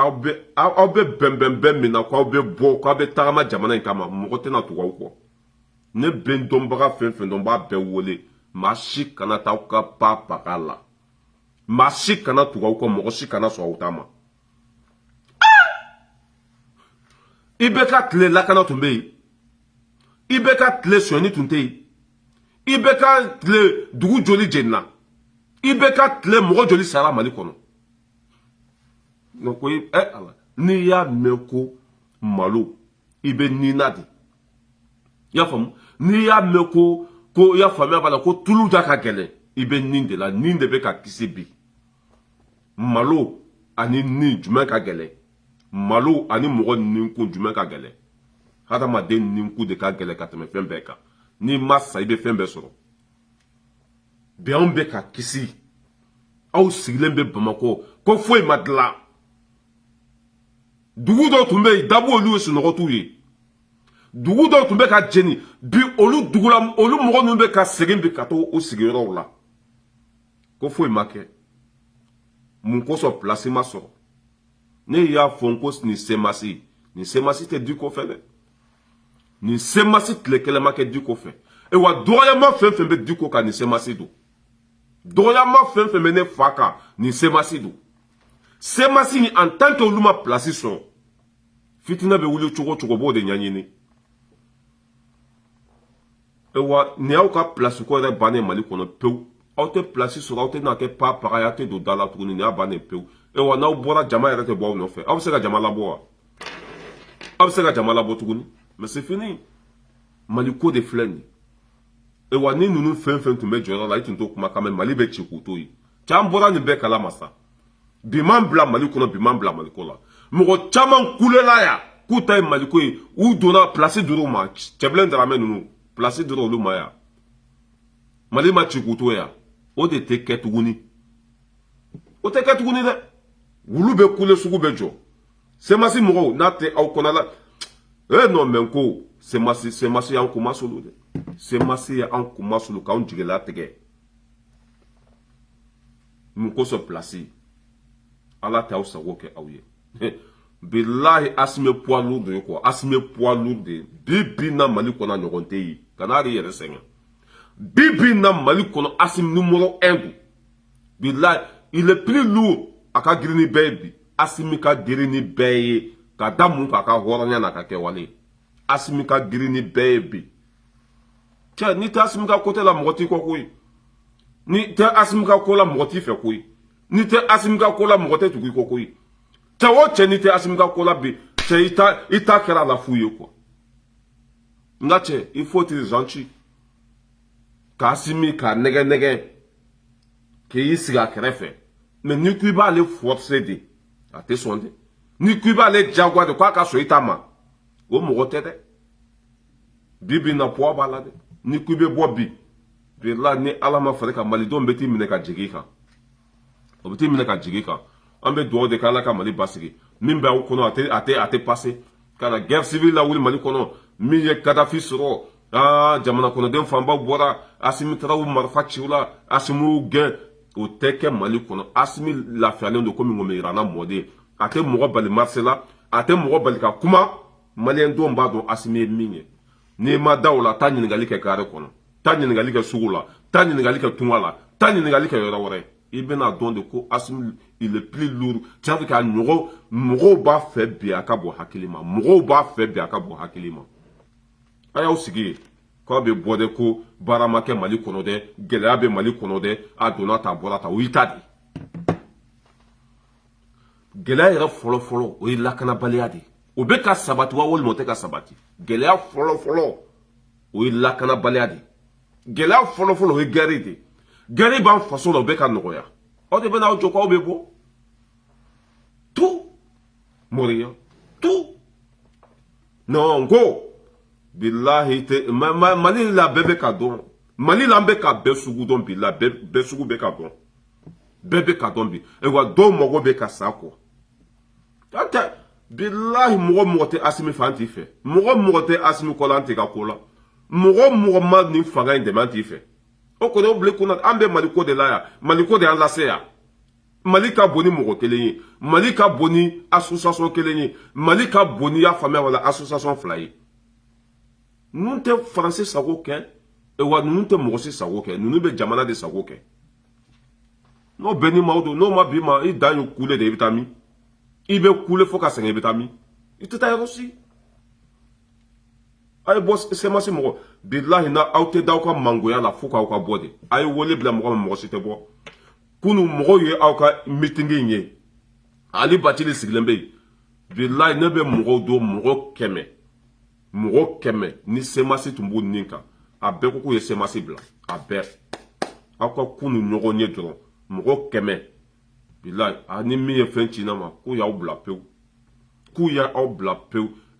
aw bɛ bɛnbɛn min na k'aw bɛ bɔ k'aw bɛ tagama jamana in kama mɔgɔ tɛna tugu aw kɔ ne bɛ n dɔnbaga fɛn fɛn dɔn n b'a bɛɛ wele maa si kana taa aw ka pa paga la maa si kana tugu aw kɔ mɔgɔ si kana sɔn aw ta ma i bɛ ka tile lakana tun bɛ yen i bɛ ka tile sonyani tun tɛ yen i bɛ ka tile dugu joli jenina i bɛ ka tile mɔgɔ joli sara mali kɔnɔ ko ala n'i y'a mɛn ko malo i bɛ nina de i y'a faamu n'i y'a mɛn ko i y'a faamuya b'a la ko tulu da ka gɛlɛn i bɛ nin de la nin de bɛ ka kisi bi malo ani nin jumɛn ka gɛlɛn malo ani mɔgɔ ninkun jumɛn ka gɛlɛn hadamaden ninkun de ka gɛlɛn ka tɛmɛ fɛn bɛɛ kan n'i ma sa i bɛ fɛn bɛɛ sɔrɔ bi anw bɛ ka kisi aw sigilen bɛ bamakɔ ko foyi ma dilan dugu dɔw tun bɛ yen dabo olu ye sunɔgɔ t'u ye dugu dɔw tun bɛ ka jeni bi olu mɔgɔ minnu bɛ ka segin bi ka to o sigiyɔrɔw la ko foyi ma kɛ mun kosɔn place ma sɔrɔ ne y'a fɔ ko nin semasi tɛ di kɔfɛ dɛ nin semasi tile kelen ma kɛ di kɔfɛ wa dɔgɔyama fɛn fɛn bɛ di ko kan nin semasi don dɔgɔyama fɛn fɛn bɛ ne fa kan nin semasi don semasi ni en tant que olu ma place sɔrɔ fitina bɛ wuli cogo cogo b'o de ɲɛɲini wa nin y'aw ka place ko yɛrɛ bannen mali kɔnɔ pewu aw tɛ place sɔrɔ aw tɛ n'a kɛ pa pagaya aw tɛ don da la tuguni nin y'a bannen pewu wa n'aw bɔra jama yɛrɛ tɛ bɔ aw nɔfɛ aw bɛ se ka jama labɔ wa aw bɛ se ka jama labɔ tuguni mais c'est fini mali ko de filɛ nin ye wa ni ninnu fɛn fɛn tun bɛ jɔyɔrɔ la i tun t'o kuma kan mɛ mali bɛ ci k'u to yen can bɔra nin bɛɛ kalama sa bi m'an bila mali kɔnɔ bi m'an bila mali ko la mɔgɔ caman kulela yan k'u ta ye mali ko ye u donna place dir'u ma cɛbilen daramɛ ninnu place dira olu ma yan mali ma ci k'u to yan o de tɛ kɛ tuguni o tɛ kɛ tuguni dɛ wulu bɛ kule sugu bɛ jɔ semasi mɔgɔw n'a tɛ aw kɔnɔ la non mais ko semasi y'an kuma solo dɛ semasi y'an kuma solo k'anw jigila tigɛ mun kosɔn place ala tɛ aw sago kɛ aw ye bilahi asime poids lourd de ye quoi asime poids lourd de bi na mali kɔnɔ ɲɔgɔn tɛ yen kana yɛrɛ sɛgɛn bi na mali kɔnɔ asime numéro 1 don bilahi il est plus lourd a ka girin ni bɛɛ ye bi asimi ka girin ni bɛɛ ye ka da mun k'a ka hɔrɔnya n'a ka kɛwale asimi ka girin ni bɛɛ ye bi cɛ n'i tɛ asimi ka côté la mɔgɔ t'i kɔ koyi n'i tɛ asimi ka ko la mɔgɔ t'i fɛ koyi n'i tɛ asimi ka ko la mɔgɔ tɛ tugu i kɔ koyi cɛ o cɛ n'i tɛ asimi ka ko la bi cɛ i ta kɛra la fu ye quoi nka cɛ il faut être gentil k'a asimi k'a nɛgɛ k'i sigi a kɛrɛfɛ mais ni ko i b'ale forcer de a tɛ sɔn dɛ ni ko i b'ale jagoya de k'a ka sɔn i ta ma o mɔgɔ tɛ dɛ bi na poids b'a la dɛ ni ko i bɛ bɔ bi la ni ala ma fari ka malidenw bɛ t'i minɛ ka jigin i kan o bɛ t'i minɛ ka jigin i kan an bɛ dugawu de kɛ ala ka mali basigi min bɛ aw kɔnɔ a tɛ passé ka na guerre civile la wuli mali kɔnɔ min ye kadafi sɔrɔ jamana kɔnɔden fanba bɔra asimi taaraw marifa ciw la asimiw gɛn o tɛ kɛ mali kɔnɔ asimi lafiyalen don komi ŋɔmɛ yirana mɔden a tɛ mɔgɔ bali marché la a tɛ mɔgɔ bali ka kuma maliyɛn denw b'a dɔn asimi ye min ye n'i ma da o la taa ɲininkali kɛ kare kɔnɔ taa ɲininkali kɛ sugu la taa ɲininkali kɛ tunga la Tant ɲininkali kɛ yɔrɔ wɛrɛ i bɛna dɔn de ko Assimi il est plus lourd c'est à dire que a mɔgɔw b'a fɛ bi a ka bɔ hakili ma mɔgɔw b'a fɛ bi a ka bɔ hakili ma a y'aw sigi yen k'aw bɛ bɔ de ko baara ma kɛ Mali kɔnɔ dɛ gɛlɛya bɛ Mali kɔnɔ dɛ a donna ta a bɔra ta o y'i ta de gɛlɛya yɛrɛ fɔlɔ-fɔlɔ o ye lakanabaliya de o bɛ ka sabati wa walima o tɛ ka sabati gɛlɛya fɔlɔ-fɔlɔ o ye lakanabaliya de gɛlɛya fɔlɔ-fɔlɔ o ye gɛri de gɛri b'an faso la o bɛ ka nɔgɔya aw de bɛna aw jɔ k'aw bɛ bɔ tout moriya tout non ko bilahi tɛ Mali la bɛɛ bɛ ka dɔn Mali la an bɛ ka bɛɛ sugu dɔn bi la bɛɛ sugu bɛ ka dɔn bɛɛ bɛ ka dɔn bi wa dɔw mago bɛ ka sa kɔ tɛ bilahi mɔgɔ tɛ Assimi fɛ an t'i fɛ mɔgɔ tɛ Assimi kɔ la an tɛ ka ko la mɔgɔ ma nin fanga in dɛmɛ an t'i fɛ o kɔni o bilen kunna an bɛ Mali ko de la yan Mali ko de y'an lase yan Mali ka bon ni mɔgɔ kelen ye Mali ka bon ni association kelen ye Mali ka bon ni y'a faamuya wala association fila ye ninnu tɛ faransi sago kɛ wa ninnu tɛ mɔgɔ si sago kɛ ninnu bɛ jamana de sago kɛ n'o bɛɛ ni maaw don n'o ma bi ma i dan ye kule de i bɛ taa min i bɛ kule fo ka sɛgɛn i bɛ taa min i tɛ taa yɔrɔ si a ye bɔ semasi mɔgɔ bilahi na aw tɛ da aw ka mangoya la fo k'aw ka bɔ de a ye wele bila mɔgɔ ma mɔgɔ si tɛ bɔ kunu mɔgɔw ye aw ka mitingi in ye Ali Batili sigilen bɛ yen bilahi ne bɛ mɔgɔw don mɔgɔ kɛmɛ ni semasi tun b'u nin kan a bɛɛ ko k'u ye semasi bila a bɛɛ aw ka kunu ɲɔgɔn ye dɔrɔn mɔgɔ kɛmɛ bilahi ni min ye fɛn ci na ma k'u y'aw bila pewu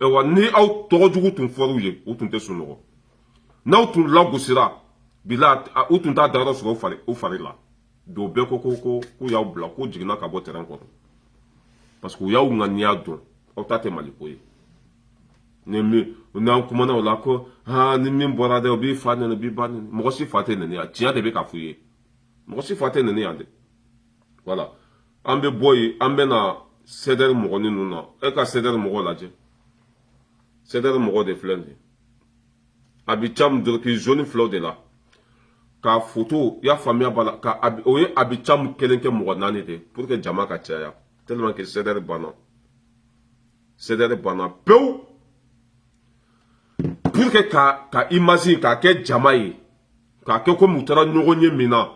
wa ni aw tɔgɔ jugu tun fɔr'u ye u tun tɛ sunɔgɔ n'aw tun lagosira bilahi u tun t'a dayɔrɔ sɔrɔ u fari la dɔw bɛɛ ko k'u y'aw bila k'u jiginna ka bɔ terrain kɔrɔ parce que u y'aw ŋaniya dɔn aw ta tɛ Maliko ye n'an kumana o la ko ni min bɔra dɛ o b'i fa nɛni o b'i ba nɛni mɔgɔ si fa tɛ nɛni yan tiɲɛ de bɛ ka f'u ye mɔgɔ si fa tɛ nɛni yan dɛ voilà an bɛ bɔ yen an bɛ na CDR mɔgɔ ninnu na e ka CDR mɔgɔ lajɛ CDR mɔgɔ de filɛ nin ye a bɛ camu dɔrɔki jaune filaw de la ka photo y'a faamuya b'a la o ye a bɛ camu kelen kɛ mɔgɔ 4 de pour que jama ka caya tellement que CDR banna pewu pour que ka imagine k'a kɛ jama ye k'a kɛ komi u taara ɲɔgɔn ye min na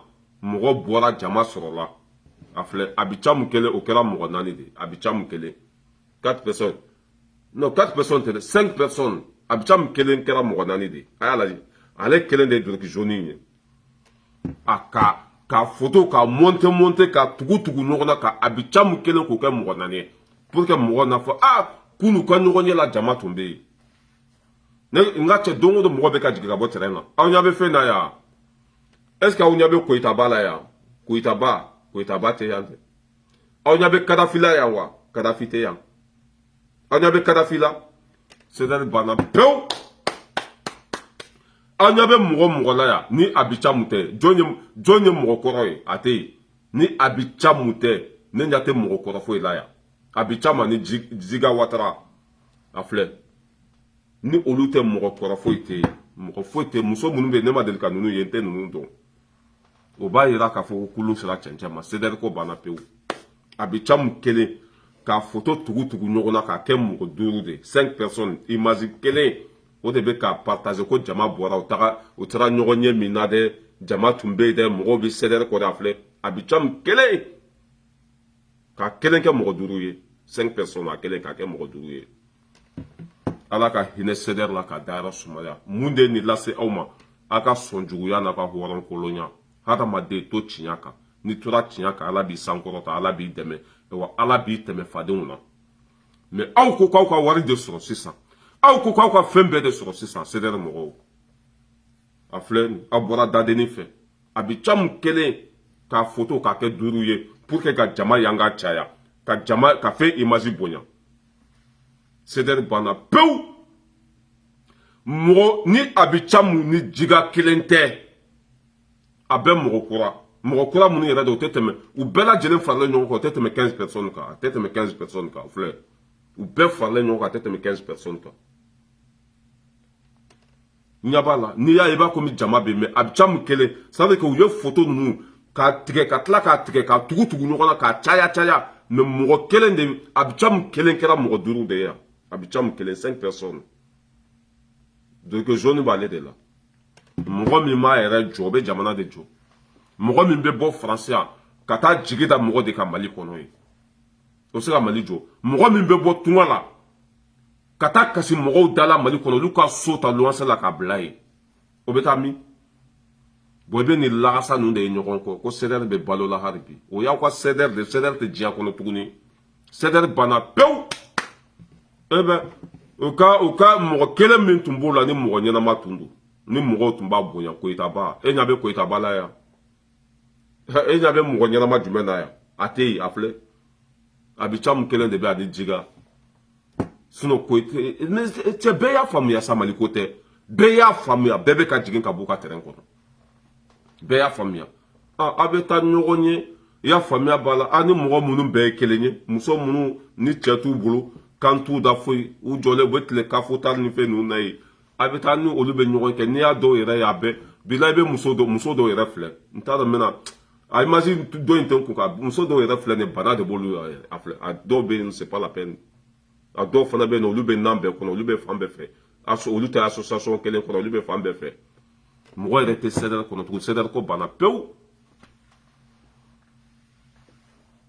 mɔgɔ bɔra jama sɔrɔla a filɛ a bɛ camu kelen o kɛra mɔgɔ 4 de a bɛ camu kelen 4 personnes non 4 personnes tɛ 5 personnes a bɛ camu kelen kɛra mɔgɔ 4 de a y'a lajɛ ale kelen de ye dɔrɔki jaune ye ka photo ka monter ka tugu ɲɔgɔn na ka a bɛ camu kelen k'o kɛ mɔgɔ 4 ye pour que mɔgɔ na fɔ kunu ka ɲɔgɔn ye la jama tun bɛ yen n ka cɛ don o don mɔgɔ bɛ ka jigin ka bɔ terrain na aw ɲɛ bɛ fɛn na yan est ce que aw ɲɛ bɛ Koyitaba la yan Koyitaba tɛ yan dɛ aw ɲɛ bɛ Kadafi la yan wa Kadafi tɛ yan aw ɲɛ bɛ Kadafi la CDR banna pewu aw ɲɛ bɛ mɔgɔ la yan ni a bɛ camu tɛ jɔn ye mɔgɔ kɔrɔ ye a tɛ yen ni a bɛ camu tɛ ne ɲɛ tɛ mɔgɔ kɔrɔ foyi la yan a bɛ camu ni Jiga Watara a filɛ ni olu tɛ mɔgɔ kɔrɔ foyi tɛ yen mɔgɔ foyi tɛ muso minnu bɛ yen ne ma deli ka ninnu ye n tɛ ninnu dɔn o b'a yira k'a fɔ ko kulu sera cɛncɛn ma CDR ko banna pewu a bɛ camu kelen k'a photo tugu ɲɔgɔn na k'a kɛ mɔgɔ 5 de 5 personnes image kelen o de bɛ ka partager ko jama bɔra u taara ɲɔgɔn ye min na dɛ jama tun bɛ yen dɛ mɔgɔw bɛ CDR kɔ de a filɛ a bɛ camu kelen k'a kelen kɛ mɔgɔ 5 ye 5 personnes a kelen k'a kɛ mɔgɔ 5 ye ala ka hinɛ CDR la ka dayɔrɔ sumaya mun de nin lase aw ma a ka sɔn juguya n'a ka hɔrɔnkolonya hadamaden to tiɲɛ kan n'i tora tiɲɛ kan ala b'i sankɔrɔta ala b'i dɛmɛ wa ala b'i tɛmɛ fadenw na mais aw ko k'aw ka wari de sɔrɔ sisan aw ko k'aw ka fɛn bɛɛ de sɔrɔ sisan CDR mɔgɔw a filɛ aw bɔra dadenni fɛ a bɛ camu kelen k'a photo k'a kɛ 5 ye pour que ka jama yanga caya ka fɛn image bonya CDR banna pewu mɔgɔ ni a bɛ camu ni Jiga kelen tɛ a bɛ mɔgɔ kura minnu yɛrɛ de o tɛ tɛmɛ u bɛɛ lajɛlen faralen ɲɔgɔn kan o tɛ tɛmɛ 15 personnes kan a tɛ tɛmɛ 15 personnes kan filɛ u bɛɛ faralen ɲɔgɔn kan a tɛ tɛmɛ 15 personnes kan ɲɛ b'a la n'i y'a ye i b'a komi jama bɛ yen mais a bɛ camu kelen c'est à dire que u ye photo ninnu ka tigɛ ka tila k'a tigɛ ka tugu ɲɔgɔn na k'a caya mais mɔgɔ kelen de a bɛ ca mun kelen kɛra mɔgɔ 5 de ye a bɛ ca mun kelen 5 personnes donc zone b'ale de la mɔgɔ min m'a yɛrɛ jɔ o bɛ jamana de jɔ mɔgɔ min bɛ bɔ France yan ka taa jigi da mɔgɔ de ka Mali kɔnɔ ye o se ka Mali jɔ mɔgɔ min bɛ bɔ tunga la ka taa kasi mɔgɔw da la Mali kɔnɔ olu ka so ta luwanse la ka bila ye o bɛ taa min bon i bɛ nin lagasa ninnu de ye ɲɔgɔn kɔ ko CDR bɛ balo la hali bi o y'aw ka CDR de CDR tɛ diɲɛ kɔnɔ tuguni CDR banna pewu e bɛ o ka mɔgɔ kelen min tun b'o la ni mɔgɔ ɲɛnama tun don ni mɔgɔw tun b'a bonya Koyita ba e ɲɛ bɛ Koyita ba la yan e ɲɛ bɛ mɔgɔ ɲɛnama jumɛn na yan a tɛ yen a filɛ a bɛ ca mun kelen de bɛ ani jiga sinon Koyita cɛ bɛɛ y'a faamuya sa Mali ko tɛ bɛɛ y'a faamuya bɛɛ bɛ ka jigin ka b'u ka terrain kɔnɔ bɛɛ y'a faamuya a bɛ taa ɲɔgɔn ye i y'a faamuya b'a la ni mɔgɔ minnu bɛɛ ye kelen ye muso minnu ni cɛ t'u bolo kan t'u da foyi u jɔlen u bɛ tile kafotari ni fɛn ninnu na ye a bɛ taa ni olu bɛ ɲɔgɔn kɛ n'i y'a dɔw yɛrɛ y'a bɛɛ bila i bɛ muso dɔw yɛrɛ filɛ n t'a dɔn n bɛna a imagine dɔ in tɛ n kun ka muso dɔw yɛrɛ filɛ nin bana de b'olu a filɛ a dɔw bɛ yen c'est pas la peine a dɔw fana bɛ yen olu bɛ nan bɛɛ kɔnɔ olu bɛ fan bɛɛ fɛ olu tɛ association kelen kɔnɔ olu bɛ fan bɛɛ fɛ mɔgɔ yɛrɛ tɛ CDR kɔnɔ tugun CDR ko banna pewu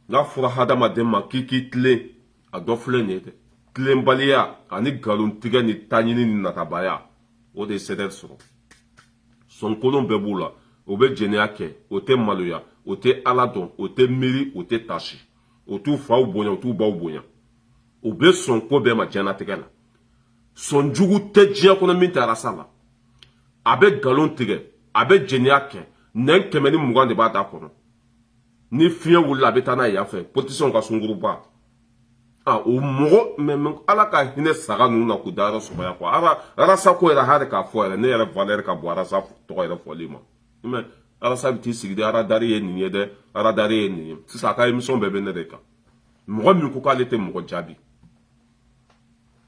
n'a fɔra hadamaden ma k'i tilen a dɔ filɛ nin ye dɛ tilenbaliya ani nkalontigɛ ni taɲini ni natabaya o de ye CDR sɔrɔ sɔnkolon bɛɛ b'u la o bɛ jɛnɛya kɛ o tɛ maloya o tɛ ala dɔn o tɛ miiri o tɛ tasi o t'u faw bonya o t'u baw bonya o bɛ sɔn ko bɛɛ ma diɲɛlatigɛ la sɔn jugu tɛ diɲɛ kɔnɔ min tɛ arasa la a bɛ nkalon tigɛ a bɛ jɛnɛya kɛ nɛn 120 de b'a da kɔnɔ ni fiɲɛ wulila a bɛ taa n'a ye yan fɛ politicien ka sunguruba o mɔgɔ mais ala ka hinɛ saga ninnu na k'u da yɔrɔ sumaya quoi arasa ko yɛrɛ hali k'a fɔ yɛrɛ ne yɛrɛ valeur ka bon arasa tɔgɔ yɛrɛ fɔli ma mais arasa bɛ t'i sigi de aradari ye nin ye dɛ aradari ye nin ye sisan a ka émission bɛɛ bɛ ne de kan mɔgɔ min ko k'ale tɛ mɔgɔ jaabi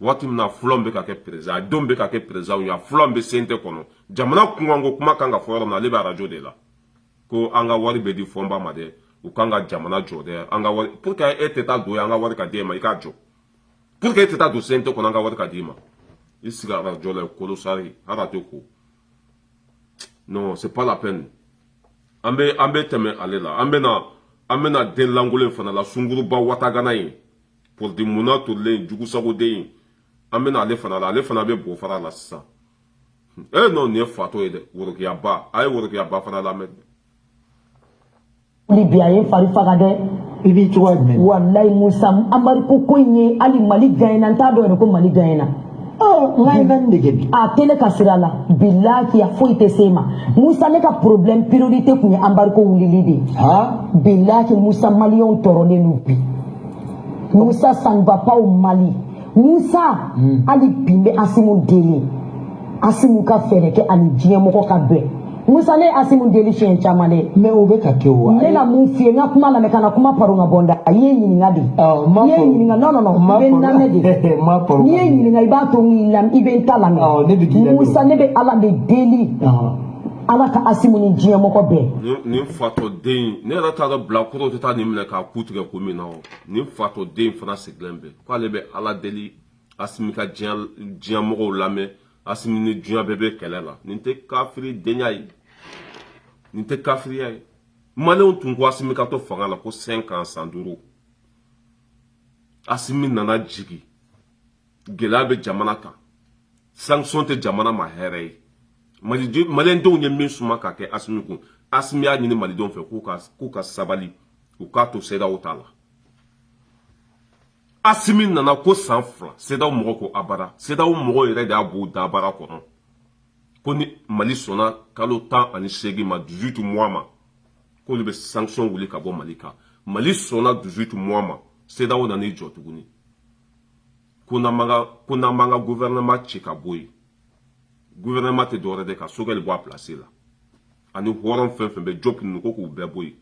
waati min na Fulɔn bɛ ka kɛ président a denw bɛ ka kɛ président ye a Fulɔn bɛ CNT kɔnɔ jamana kunkanko kuma kan ka fɔ yɔrɔ min na ale bɛ arajo de la ko an ka wari bɛ di fɔnba ma dɛ u kan ka jamana jɔ dɛ an ka wari pour que e tɛ taa don an ka wari ka d'e ma i k'a jɔ pour que e tɛ taa don CNT kɔnɔ an ka wari ka d'i ma i sigi arajo la kolosari arajo ko non c'est pas la peine an bɛ tɛmɛ ale la an bɛna den lankolon fana la sunguruba watagana ye pour di munna tolilen jugusagoden an bɛna ale fana la ale fana bɛ bo fara la sisan non nin ye fatɔ ye dɛ worokiyaba a ye worokiyaba fana lamɛn bi a ye fari faga dɛ i b'i cogoya jumɛn walayi Musa Amadu ko in ye hali Mali gagné n t'a dɔn yɛrɛ ko Mali gagné na nka i ka nin de kɛ bi a tɛ ne ka sira la bilahi a foyi tɛ se ma Musa ne ka problème priorité tun ye Amadu ko wulili de ye bilahi Musa maliyɛnw tɔɔrɔlen don bi Musa ça ne va pas au Mali Musa hali bi n bɛ Asimu deli Asimu ka fɛɛrɛ kɛ ani diɲɛmɔgɔ ka bɛn Musa ne Asimu deli siɲɛ caman dɛ mais o bɛ ka kɛ wa ne na mun f'i ye n ka kuma lamɛn ka na kuma paro ŋa bɔ n da i ye ɲininka de n'i ye ɲininka non i bɛ n lamɛn de n'i ye ɲininka i b'a to i bɛ n ta lamɛn Musa ne bɛ Ala de deli Ala ka Asimu ni diɲɛmɔgɔ bɛɛ nin fatɔ den ne yɛrɛ t'a dɔn bilakorow tɛ taa nin minɛ k'a ku tigɛ ko min na nin fatɔ den fana sigilen bɛ k'ale bɛ Ala deli Asimu ka diɲɛmɔgɔw lamɛn Asimu ni diɲɛ bɛɛ bɛ kɛlɛ la nin tɛ kafiri denya ye nin tɛ kafiriya ye maliyɛnw tun ko Asimu ka to fanga la ko 5 ans san 5 Asimu nana jigi gɛlɛya bɛ jamana kan sanction tɛ jamana ma hɛrɛ ye maliyɛndenw ye min suma ka kɛ Asimu kun Asimu y'a ɲini malidenw fɛ k'u ka sabali u k'a to CEDEAO ta la Asimu nana ko san 2 CEDEAO mɔgɔ ko abada CEDEAO mɔgɔ yɛrɛ de y'a b'u da bara kɔnɔ ko ni Mali sɔnna kalo 18 ma 18 mois ma k'olu bɛ sanction wuli ka bɔ Mali kan Mali sɔnna 18 mois ma CEDEAO nan'i jɔ tuguni ko n'an m'an ka gouvernement ci ka bɔ yen gouvernement tɛ dɔwɛrɛ de ka Sogɛli bɔ a place la ani hɔrɔn fɛn fɛn bɛ Diop ninnu ko k'u bɛɛ bɔ yen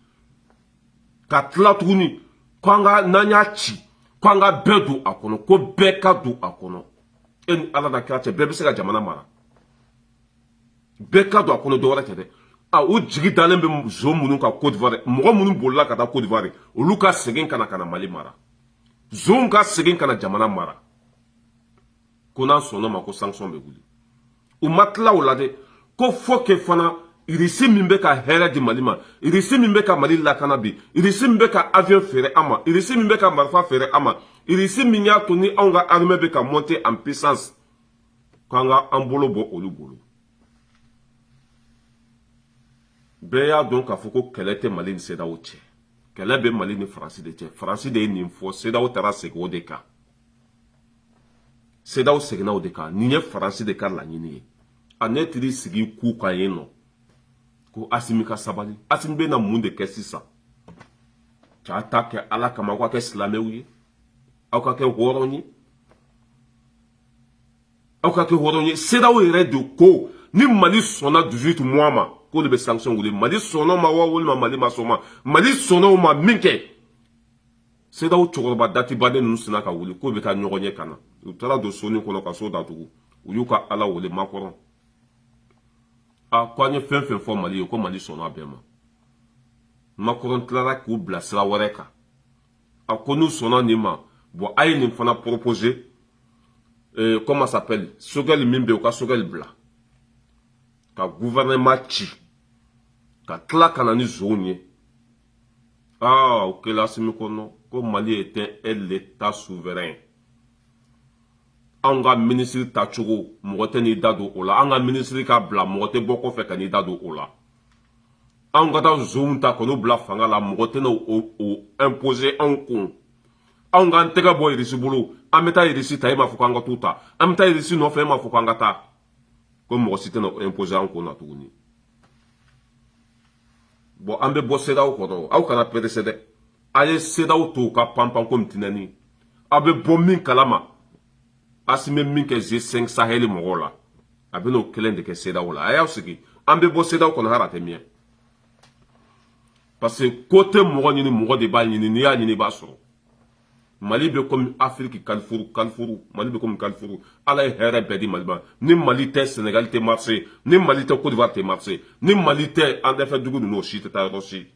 ka tila tuguni n'an y'a ci k'an ka bɛɛ don a kɔnɔ ko bɛɛ ka don a kɔnɔ e ni Ala na kira cɛ bɛɛ bɛ se ka jamana mara bɛɛ ka don a kɔnɔ dɔwɛrɛ tɛ dɛ a o jigi dalen bɛ zo minnu ka Côte d'Ivoire mɔgɔ minnu bolila ka taa Côte d'Ivoire olu ka segin kana Mali mara zonw ka segin kana jamana mara ko n'an sɔnna ma ko sanction bɛ wuli u ma tila o la dɛ ko fo que fana irisi min bɛ ka hɛrɛ di Mali ma irisi min bɛ ka Mali lakana bi irisi min bɛ ka avion feere an ma irisi min bɛ ka marifa feere an ma irisi min y'a to ni anw ka armée bɛ ka monter en puissance k'an ka an bolo bɔ olu bolo bɛɛ y'a dɔn k'a fɔ ko kɛlɛ tɛ Mali ni CEDEAO cɛ kɛlɛ bɛ Mali ni Faransi de cɛ Faransi de ye nin fɔ CEDEAO taara segin o de kan CEDEAO seginna o de kan nin ye Faransi de ka laɲini ye a ne tiri sigi ku kan yen nɔ ko Asimi ka sabali Asimi bɛ na mun de kɛ sisan c'a ta kɛ Ala kama aw ka kɛ silamɛw ye aw ka kɛ hɔrɔn ye aw ka kɛ hɔrɔn ye CEDEAO yɛrɛ de ko ni Mali sɔnna 18 mois ma ko de bɛ sanction wuli Mali sɔnna ma wa walima Mali ma sɔn ma Mali sɔnna o ma min kɛ CEDEAO cɛkɔrɔba dati baden ninnu sina ka wuli ko bɛ taa ɲɔgɔn ye ka na u taara don soni kɔnɔ ka so datugu u y'u ka Ala wele makɔrɔ ko an ye fɛn fɛn fɔ Mali ye ko Mali sɔnna a bɛɛ ma makɔrɔ tilara k'u bila sira wɛrɛ kan ko n'u sɔnna nin ma bon a ye nin fana proposer comment ça s'appelle Sogɛli min bɛ yen u ka Sogɛli bila ka gouvernement ci ka tila ka na ni zonw ye o kɛla Asimi kɔnɔ ko Mali était l'État souverain an ka ministre tacogo mɔgɔ tɛ n'i da don o la an ka ministre ka bila mɔgɔ tɛ bɔ kɔfɛ ka n'i da don o la an ka taa zonw ta k'olu bila fanga la mɔgɔ tɛ n'o imposer anw kun anw k'an tɛgɛ bɔ irisi bolo an bɛ taa irisi ta e m'a fɔ k'an ka t'u ta an bɛ taa irisi nɔfɛ e m'a fɔ k'an ka taa ko mɔgɔ si tɛ n'o imposer anw kun na tuguni bon an bɛ bɔ CEDEAO kɔnɔ aw kana perese dɛ a ye CEDEAO to ka panpan komi tinɛni a bɛ bɔ min kalama Asimi min kɛ G5 Sahel mɔgɔw la a bɛ n'o kelen de kɛ CEDEAO la a y'aw sigi an bɛ bɔ CEDEAO kɔnɔ hali a tɛ miɲɛ parce que ko tɛ mɔgɔ ɲini mɔgɔ de b'a ɲini n'i y'a ɲini i b'a sɔrɔ Mali bɛ komi Afrique kalifuru Mali bɛ komi kalifuru Ala ye hɛrɛ bɛɛ di Mali ma ni Mali tɛ Sénégal tɛ marché ni Mali tɛ Côte d'Ivoire tɛ marché ni Mali tɛ an dɛfɛ dugu ninnu o si tɛ taa yɔrɔ si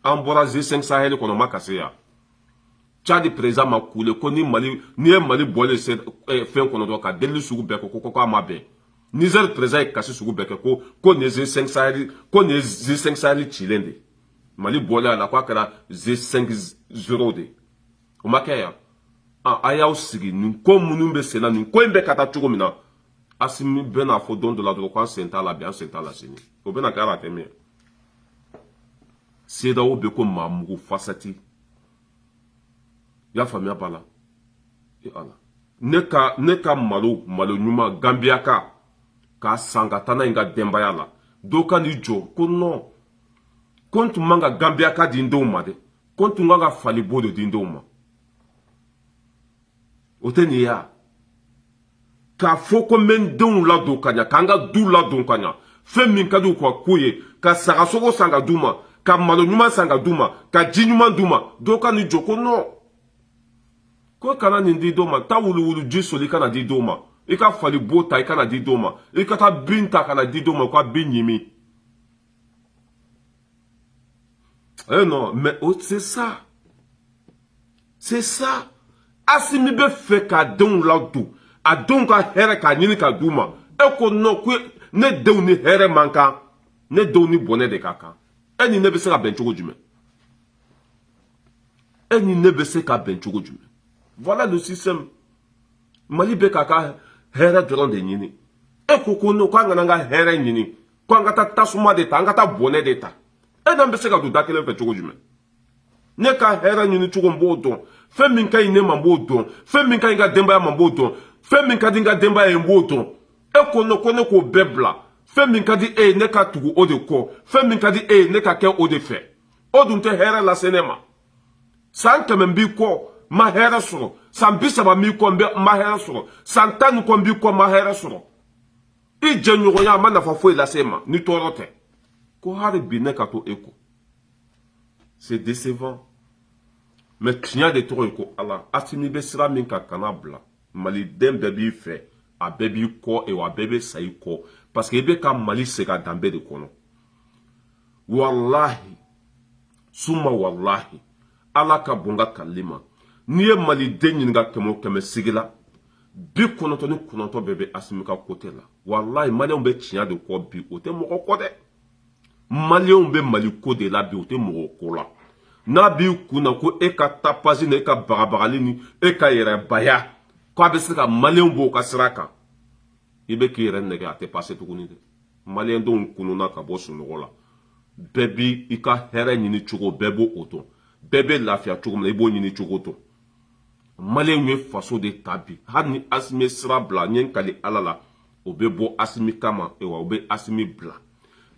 an bɔra G5 Sahel kɔnɔ ma kasi yan Tchad président ma kule ko ni ye Mali bɔlen fɛn kɔnɔ dɔrɔn ka delili sugu bɛɛ kɛ ko k'a ma bɛn Niger président ye kasi sugu bɛɛ kɛ ko nin ye G5 Sahel cilen de Mali bɔlen a la k'a kɛra G5 0 de o ma kɛ yan a y'aw sigi nin ko minnu bɛ sen na nin ko in bɛ ka taa cogo min na Asimi bɛ n'a fɔ don dɔ la dɔrɔn k'an sen t'a la bi an sen t'a la sini o bɛ na kɛ a tɛ mɛn CEDEAO bɛ ko maa mugu fasati i y'a faamuya b'a la ne ka malo ɲuman Gambia k'a san ka taa n'a ye n ka denbaya la dɔw ka n'i jɔ ko non ko n tun man ka Gambia di n denw ma dɛ ko n tun kan ka falibo de di n denw ma o tɛ nin ye wa k'a fɔ ko n bɛ n denw ladon ka ɲa k'an ka du ladon ka ɲa fɛn min ka di u ka ko ye ka sagasogo san ka d'u ma ka malo ɲuman san ka d'u ma ka ji ɲuman d'u ma dɔw ka n'i jɔ ko non ko kana nin di dɔw ma taa wuluwulu ji soli i kana di dɔw ma i ka falibo ta i kana di dɔw ma i ka taa bin ta kana di dɔw ma u ka bin ɲimi non mais c'est ça Asimi bɛ fɛ k'a denw ladon a denw ka hɛrɛ k'a ɲini ka d'u ma e ko non ko ne denw ni hɛrɛ man kan ne denw ni bɔnɛ de ka kan e ni ne bɛ se ka bɛn cogo jumɛn voilà le système Mali bɛ k'a ka hɛrɛ dɔrɔn de ɲini e ko non k'an kana an ka hɛrɛ ɲini k'an ka taa tasuma de ta an ka taa bɔnɛ de ta e n'an bɛ se ka don da kelen fɛ cogo jumɛn ne ka hɛrɛ ɲini cogo n b'o dɔn fɛn min ka ɲi ne ma n b'o dɔn fɛn min ka ɲi n ka denbaya ma n b'o dɔn fɛn min ka di n ka denbaya ye n b'o dɔn e ko non ko ne k'o bɛɛ bila fɛn min ka di e ye ne ka tugu o de kɔ fɛn min ka di e ye ne ka kɛ o de fɛ o dun tɛ hɛrɛ lase ne ma san 100 b'i kɔ ma hɛrɛ sɔrɔ san 30 b'i kɔ ma hɛrɛ sɔrɔ san 10 kɔ b'i kɔ ma hɛrɛ sɔrɔ i jɛɲɔgɔnya a ma nafa foyi lase ma ni tɔɔrɔ tɛ ko hali bi ne ka to e kɔ c'est décevant mais tiɲɛ de tɔgɔ ye ko Ala Asimi bɛ sira min kan kana bila Maliden bɛɛ b'i fɛ a bɛɛ b'i kɔ a bɛɛ bɛ sa i kɔ parce que i bɛ ka Mali segin a danbe de kɔnɔ wallahi summa wallahi ala ka bonga kalima ni ye maliden ɲininka kɛmɛ o kɛmɛ sigi la 99 bɛɛ bɛ Asimi ka côté la wallahi maliyɛnw bɛ tiɲɛ de kɔ bi o tɛ mɔgɔ kɔ dɛ maliyɛnw bɛ mali ko de la bi o tɛ mɔgɔ ko la n'a b'i kunna ko e ka tapasi ni e ka bagabagali ni e ka yɛrɛbaya ko a bɛ se ka maliyɛnw b'o ka sira kan i bɛ k'i yɛrɛ nɛgɛ a tɛ pase tuguni dɛ maliyɛndenw kununa ka bɔ sunɔgɔ la bɛɛ bi i ka hɛrɛ ɲini cogo bɛɛ b'o dɔn bɛɛ bɛ lafiya cogo min na i b'o ɲini cogo dɔn maliyɛnw ye faso de ta bi hali ni Asimi ye sira bila n ye n kali ala la o bɛ bɔ Asimi kama o bɛ Asimi bila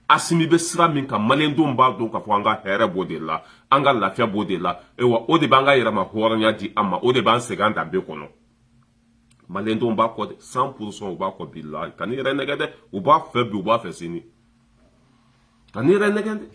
Asimi bɛ sira min kan maliyɛndenw b'a dɔn k'a fɔ an ka hɛrɛ b'o de la an ka lafiya b'o de la o de b'an ka yɛrɛma hɔrɔnya di an ma o de b'an sɛgɛn an danbe kɔnɔ maliyɛndenw b'a kɔ dɛ 100% u b'a kɔ bilahi ka n'i yɛrɛ nɛgɛ dɛ u b'a fɛ bi u b'a fɛ sini ka n'i yɛrɛ nɛgɛ dɛ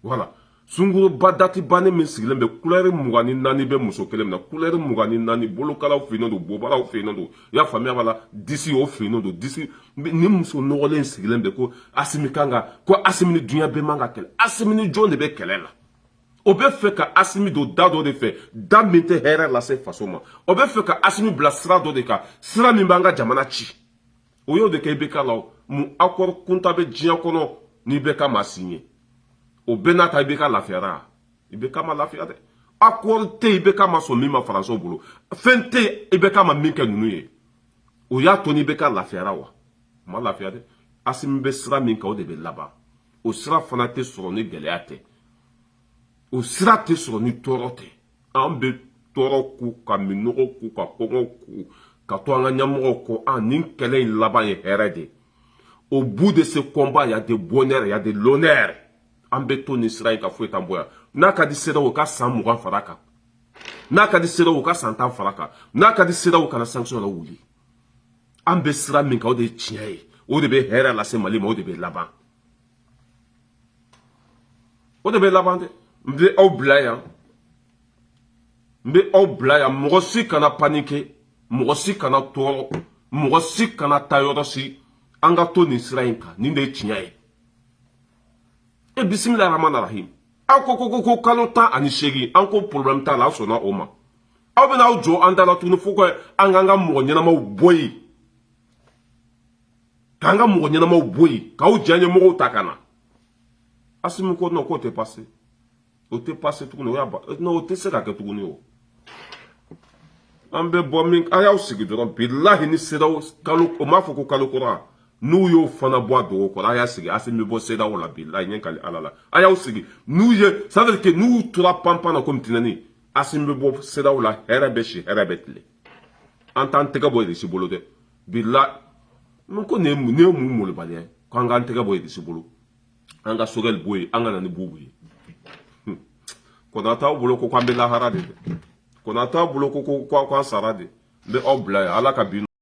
voilà sunguruba dati bannen min sigilen bɛ couleur 24 bɛ muso kelen min na couleur 24 bolokalaw finnen don bobaraw finnen don i y'a faamuya b'a la disi o finnen don disi ni muso nɔgɔlen sigilen bɛ ko Asimi kan ka ko Asimi ni dunuya bɛɛ man ka kɛlɛ Asimi ni jɔn de bɛ kɛlɛ la o bɛ fɛ ka Asimi don da dɔ de fɛ da min tɛ hɛrɛ lase faso ma o bɛ fɛ ka Asimi bila sira dɔ de kan sira min b'an ka jamana ci o y'o de kɛ IBK la mun accord kunta bɛ diɲɛ kɔnɔ ni IBK ma signé o bɛɛ n'a ta IBK lafiyara IBK ma lafiya dɛ accord tɛ IBK ma sɔn min ma faransiw bolo fɛn tɛ IBK ma min kɛ ninnu ye o y'a to ni IBK lafiyara wa ma lafiya dɛ Asimi bɛ sira min kan o de bɛ laban o sira fana tɛ sɔrɔ ni gɛlɛya tɛ o sira tɛ sɔrɔ ni tɔɔrɔ tɛ an bɛ tɔɔrɔ ku ka minɔgɔ ku ka kɔngɔ ku ka to an ka ɲɛmɔgɔw kɔ nin kɛlɛ in laban ye hɛrɛ de au bout de ce combat il y a de bonheur il y a de l'honneur an bɛ to nin sira in ka foyi t'an bɔ yan n'a ka di CEDEAO o ka san 20 fara kan n'a ka di CEDEAO o ka san 10 fara kan n'a ka di CEDEAO kana sanction la wuli an bɛ sira min kan o de ye tiɲɛ ye o de bɛ hɛrɛ lase Mali ma o de bɛ laban o de bɛ laban dɛ n bɛ aw bila yan mɔgɔ si kana panike mɔgɔ si kana tɔɔrɔ mɔgɔ si kana taa yɔrɔ si an ka to nin sira in kan nin de ye tiɲɛ ye e bisimilahi rahmani rahim aw ko kalo 18 an ko problème t'a la aw sɔnna o ma aw bɛna aw jɔ an da la tuguni fo ka an k'an ka mɔgɔ ɲɛnamaw bɔ yen k'an ka mɔgɔ ɲɛnamaw bɔ yen k'aw diyaɲɛmɔgɔw ta ka na Asimi ko non k'o tɛ passé o tɛ passé tuguni non o tɛ se ka kɛ tuguni o an bɛ bɔ min a y'aw sigi dɔrɔn bilahi ni CEDEAO kalo o m'a fɔ ko kalo kura n'u y'o fana bɔ a dogo kɔrɔ a y'a sigi Asimi bɛ bɔ CEDEAO la bilahi n ye kali ala la a y'aw sigi n'u ye ça veut dire que n'u tora panpan na komi tinɛni Asimi bɛ bɔ CEDEAO la hɛrɛ bɛ si hɛrɛ bɛ tile an t'an tɛgɛ bɔ irisi bolo dɛ bilahi n ko nin ye mun molobaliya ye k'an k'an tɛgɛ bɔ irisi bolo an ka sogɛli bɔ yen an ka na ni bubu ye Konatɛ bolo ko k'an bɛ lahara de dɛ Konatɛ bolo ko k'an sara de n bɛ aw bila yan ala ka bin